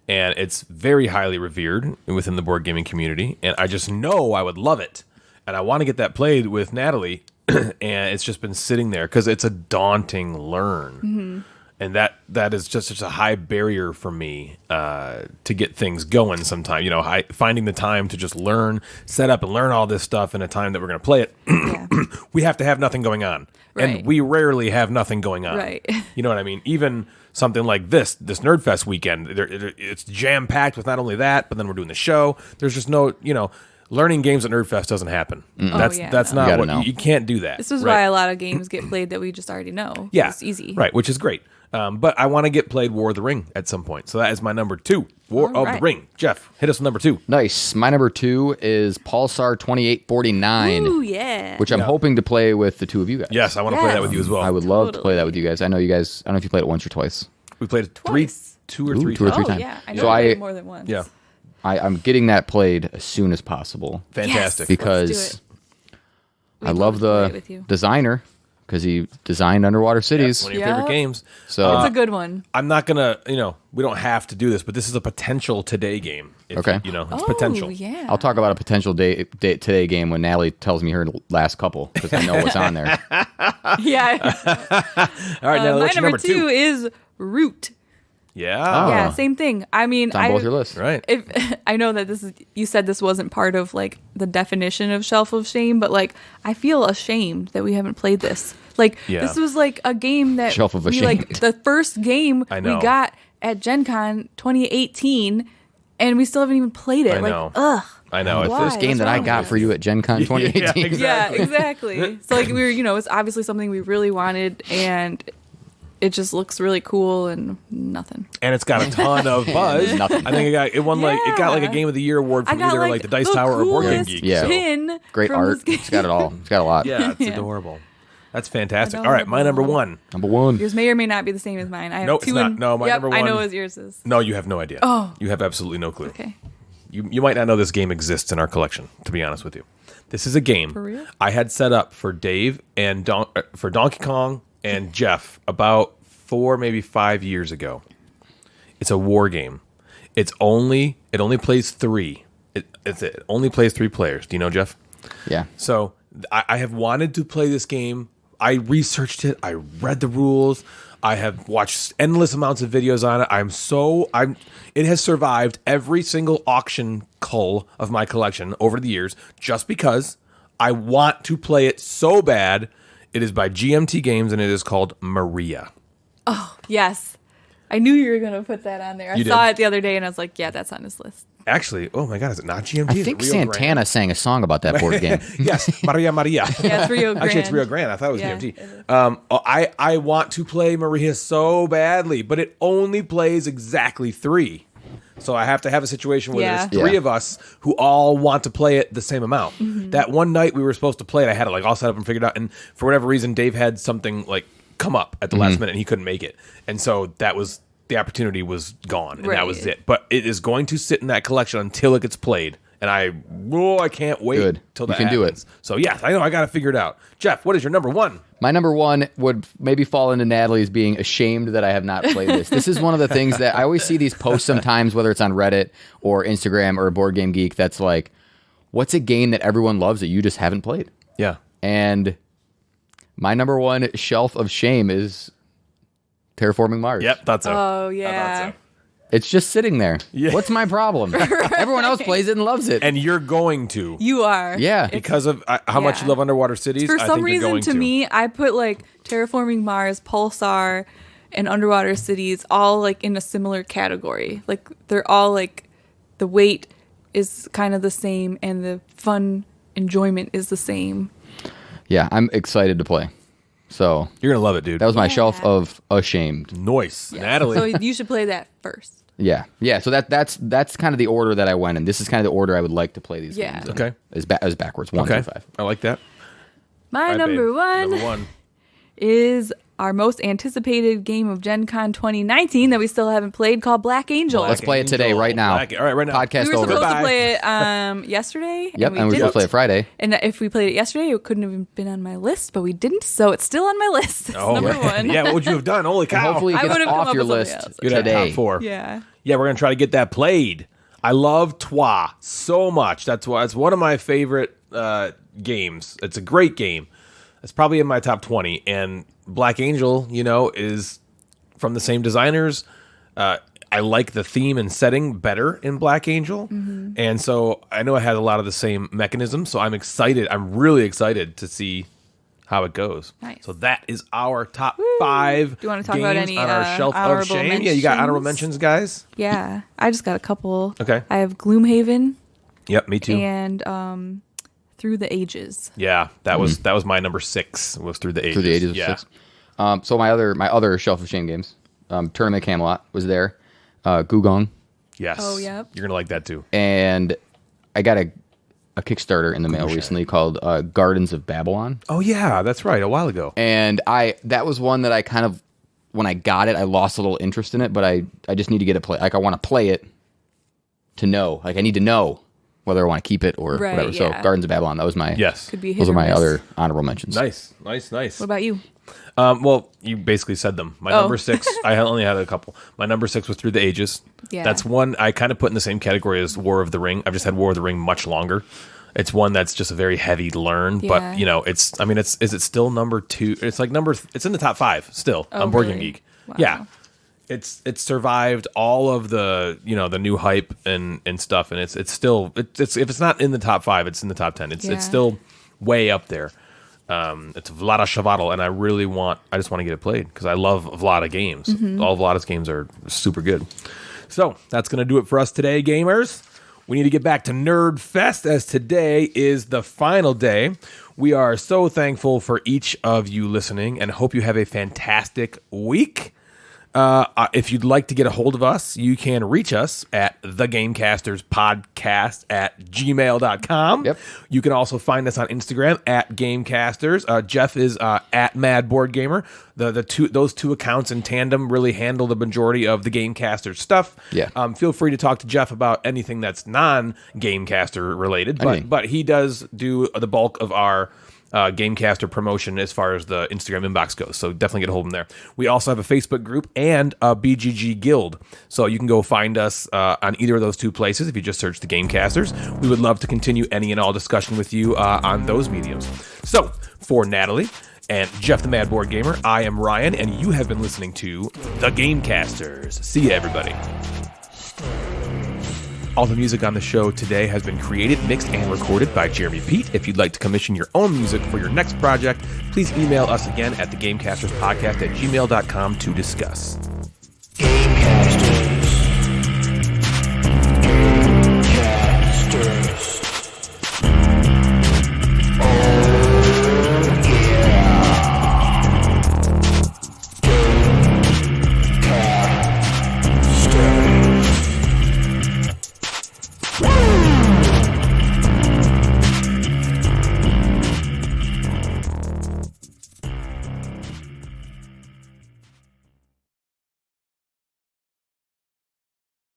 and it's very highly revered within the board gaming community. And I just know I would love it, and I want to get that played with Natalie. And it's just been sitting there because it's a daunting learn. And that is just such a high barrier for me to get things going sometimes. Finding the time to just learn, set up and learn all this stuff in a time that we're going to play it. Yeah. We have to have nothing going on. Right. And we rarely have nothing going on. Right. You know what I mean? Even something like this Nerdfest weekend, it's jam-packed with not only that, but then we're doing the show. There's just no, learning games at Nerdfest doesn't happen. That's yeah, that's no. not You gotta what know. you can't do that. This is right? why a lot of games get played that we just already know. Yeah, It's easy. right? Which is great. But I want to get played War of the Ring at some point. So that is my number 2, War All of the right. Ring. Jeff, hit us with number 2. Nice. My number 2 is Pulsar 2849, Ooh, yeah. which I'm hoping to play with the two of you guys. Yes, I want to play that with you as well. I would love to play that Totally. with you guys. I know you guys. I don't know if you played it once or twice. We played it Twice. 2 or Ooh, 3 2 or 3 Oh, times. yeah. I know So I I- played more than once. Yeah, I'm getting that played as soon as possible fantastic. because Let's do I We'd love love to play it the with you. designer because he designed Underwater Cities. One of your Yeah. favorite games. So It's a good one. I'm not gonna, we don't have to do this, but this is a potential today game. If, Okay. It's potential. Yeah. I'll talk about a potential day today game when Natalie tells me her last couple because I know what's on there. Yeah. All right, now My what's your number 2 is Root. Yeah. Oh. Yeah, same thing. I mean, It's on both your lists. Right. If I know that you said this wasn't part of like the definition of Shelf of Shame, but like I feel ashamed that we haven't played this. Like Yeah. this was like a game that Shelf of we, like Ashamed. the first game I know. we got at Gen Con 2018, and we still haven't even played it. I like, know. ugh. I know. It's Why? First game What's that I wrong got with for you at Gen Con 2018. exactly. Yeah, exactly. So like we were, it's obviously something we really wanted, and it just looks really cool and nothing. And it's got a ton of buzz. Nothing. I think it won it got like a Yeah. Game of the Year award I from got either like the Dice Tower or Board Game coolest Geek. Yeah. so- pin Great from art. this game. It's got it all. It's got a lot. Yeah, it's Yeah. adorable. That's fantastic. All Adorable. right, my number 1. Number 1. Yours may or may not be the same as mine. I have Nope, two. it's not. No, my yep, number I know one- as yours is. No, you have no idea. Oh. You have absolutely no clue. Okay. You might not know this game exists in our collection, to be honest with you. This is a game For real? I had set up for Dave and for Donkey Kong and Jeff about 4, maybe 5 years ago. It's a war game. It only plays 3. It only plays 3 players. Do you know, Jeff? Yeah. So I have wanted to play this game. I researched it. I read the rules. I have watched endless amounts of videos on it. It has survived every single auction cull of my collection over the years just because I want to play it so bad. It is by GMT Games and it is called Maria. Yes. I knew you were going to put that on there. I You saw did? it the other day and I was like, yeah, that's on his list. Actually, oh my God, is it not GMT? I Is it think Rio Santana Grande? sang a song about that board game. Yes, Maria. Yeah, it's Rio Grande. Actually, it's Rio Grande. I thought it was Yeah. GMT. I want to play Maria so badly, but it only plays exactly 3. So I have to have a situation where Yeah. there's 3 Yeah. of us who all want to play it the same amount. That one night we were supposed to play it, I had it like all set up and figured out, and for whatever reason, Dave had something like come up at the last minute and he couldn't make it, and so that was the opportunity was gone, and that was Right. it. But it is going to sit in that collection until it gets played, And I can't wait Good. till You that can do happens. So, yes, I know I got to figure it out. Jeff, what is your number one? My number one would maybe fall into Natalie's being ashamed that I have not played this. This is one of the things that I always see these posts sometimes, whether it's on Reddit or Instagram or Board Game Geek, that's like, what's a game that everyone loves that you just haven't played? Yeah. And my number one shelf of shame is Terraforming Mars. Yep, that's it. Oh, yeah. It's just sitting there. Yeah. What's my problem? Everyone else plays it and loves it. And you're going to. You are. Yeah. Because of how much Yeah. you love underwater cities. For I some think you're reason, going to me, I put like Terraforming Mars, Pulsar, and Underwater Cities all like in a similar category. Like they're all like the weight is kind of the same and the fun enjoyment is the same. Yeah, I'm excited to play. So You're going to love it, dude. that was my shelf of ashamed. Nice. Yeah. Natalie. So you should play that first. Yeah. So that's kind of the order that I went in. This is kind of the order I would like to play these Yeah. games. in. Okay. As backwards. 1 okay. through 5. I like that. My All right, number babe. one Number one. is our most anticipated game of Gen Con 2019 that we still haven't played called Black Angel. Let's play it today, right now. All right, right now. Podcast we were over. supposed Bye. to play it yesterday. Yep, and we were didn't. supposed to play it Friday. And if we played it yesterday, it couldn't have been on my list, but we didn't, so it's still on my list. It's number one. Yeah, what would you have done? Holy And cow. hopefully it I gets would've come off up your with list something else. You'd have today. top 4. Yeah. Yeah, we're going to try to get that played. I love Twa so much. That's why it's one of my favorite games. It's a great game. It's probably in my top 20. And Black Angel, is from the same designers. I like the theme and setting better in Black Angel. Mm-hmm. And so I know it has a lot of the same mechanisms. So I'm excited. I'm really excited to see how it goes. Nice. So that is our top 5 Do you wanna talk games about any, on our shelf of honorable shame. Yeah, you got honorable mentions? mentions, guys? Yeah. I just got a couple. Okay. I have Gloomhaven Yep, me too. and Through the Ages. Yeah, that was my number 6. Was Through the Ages. Through the Ages of yeah. 6. So my other shelf of shame games, Tournament Camelot was there, Gugong, Yes. Oh, yep. You're gonna like that too. and I got a Kickstarter in the mail recently called Gardens of Babylon. Oh yeah, that's right. A while ago. And that was one that I kind of, when I got it, I lost a little interest in it, but I just need to get it play. Like I want to play it to know. Like I need to know whether I want to keep it or Right, whatever. So yeah. Gardens of Babylon, that was my Yes. Could be hit those or are my miss. other honorable mentions. Nice. What about you? Well, you basically said them. My Oh. number 6. I only had a couple. My number 6 was Through the Ages. Yeah. That's one I kind of put in the same category as War of the Ring. I've just had War of the Ring much longer. It's one that's just a very heavy learn, Yeah. but is it still number 2? It's like it's in the top 5 still on Board Game really? Geek. Wow. Yeah. It's survived all of the the new hype and stuff, and it's still if it's not in the top 5, it's in the top 10. Yeah. It's still way up there. It's Vlada Chvátil, and I just want to get it played because I love Vlada games. Mm-hmm. All Vlada's games are super good. So that's gonna do it for us today, gamers. We need to get back to Nerd Fest, as today is the final day. We are so thankful for each of you listening and hope you have a fantastic week. If you'd like to get a hold of us, you can reach us at thegamecasterspodcast@gmail.com. Yep. You can also find us on Instagram at Gamecasters. Jeff is at Mad Board Gamer. Those two accounts in tandem really handle the majority of the Gamecasters stuff. Yeah. Feel free to talk to Jeff about anything that's non-Gamecaster related, Anything. but he does do the bulk of our Gamecaster promotion as far as the Instagram inbox goes. So definitely get a hold of him there. We also have a Facebook group and a BGG guild. So you can go find us on either of those two places if you just search the Gamecasters. We would love to continue any and all discussion with you on those mediums. So for Natalie and Jeff the Mad Board Gamer, I am Ryan, and you have been listening to the Gamecasters. See ya, everybody. All the music on the show today has been created, mixed, and recorded by Jeremy Pete. If you'd like to commission your own music for your next project, please email us again at thegamecasterspodcast@gmail.com to discuss. Gamecasters.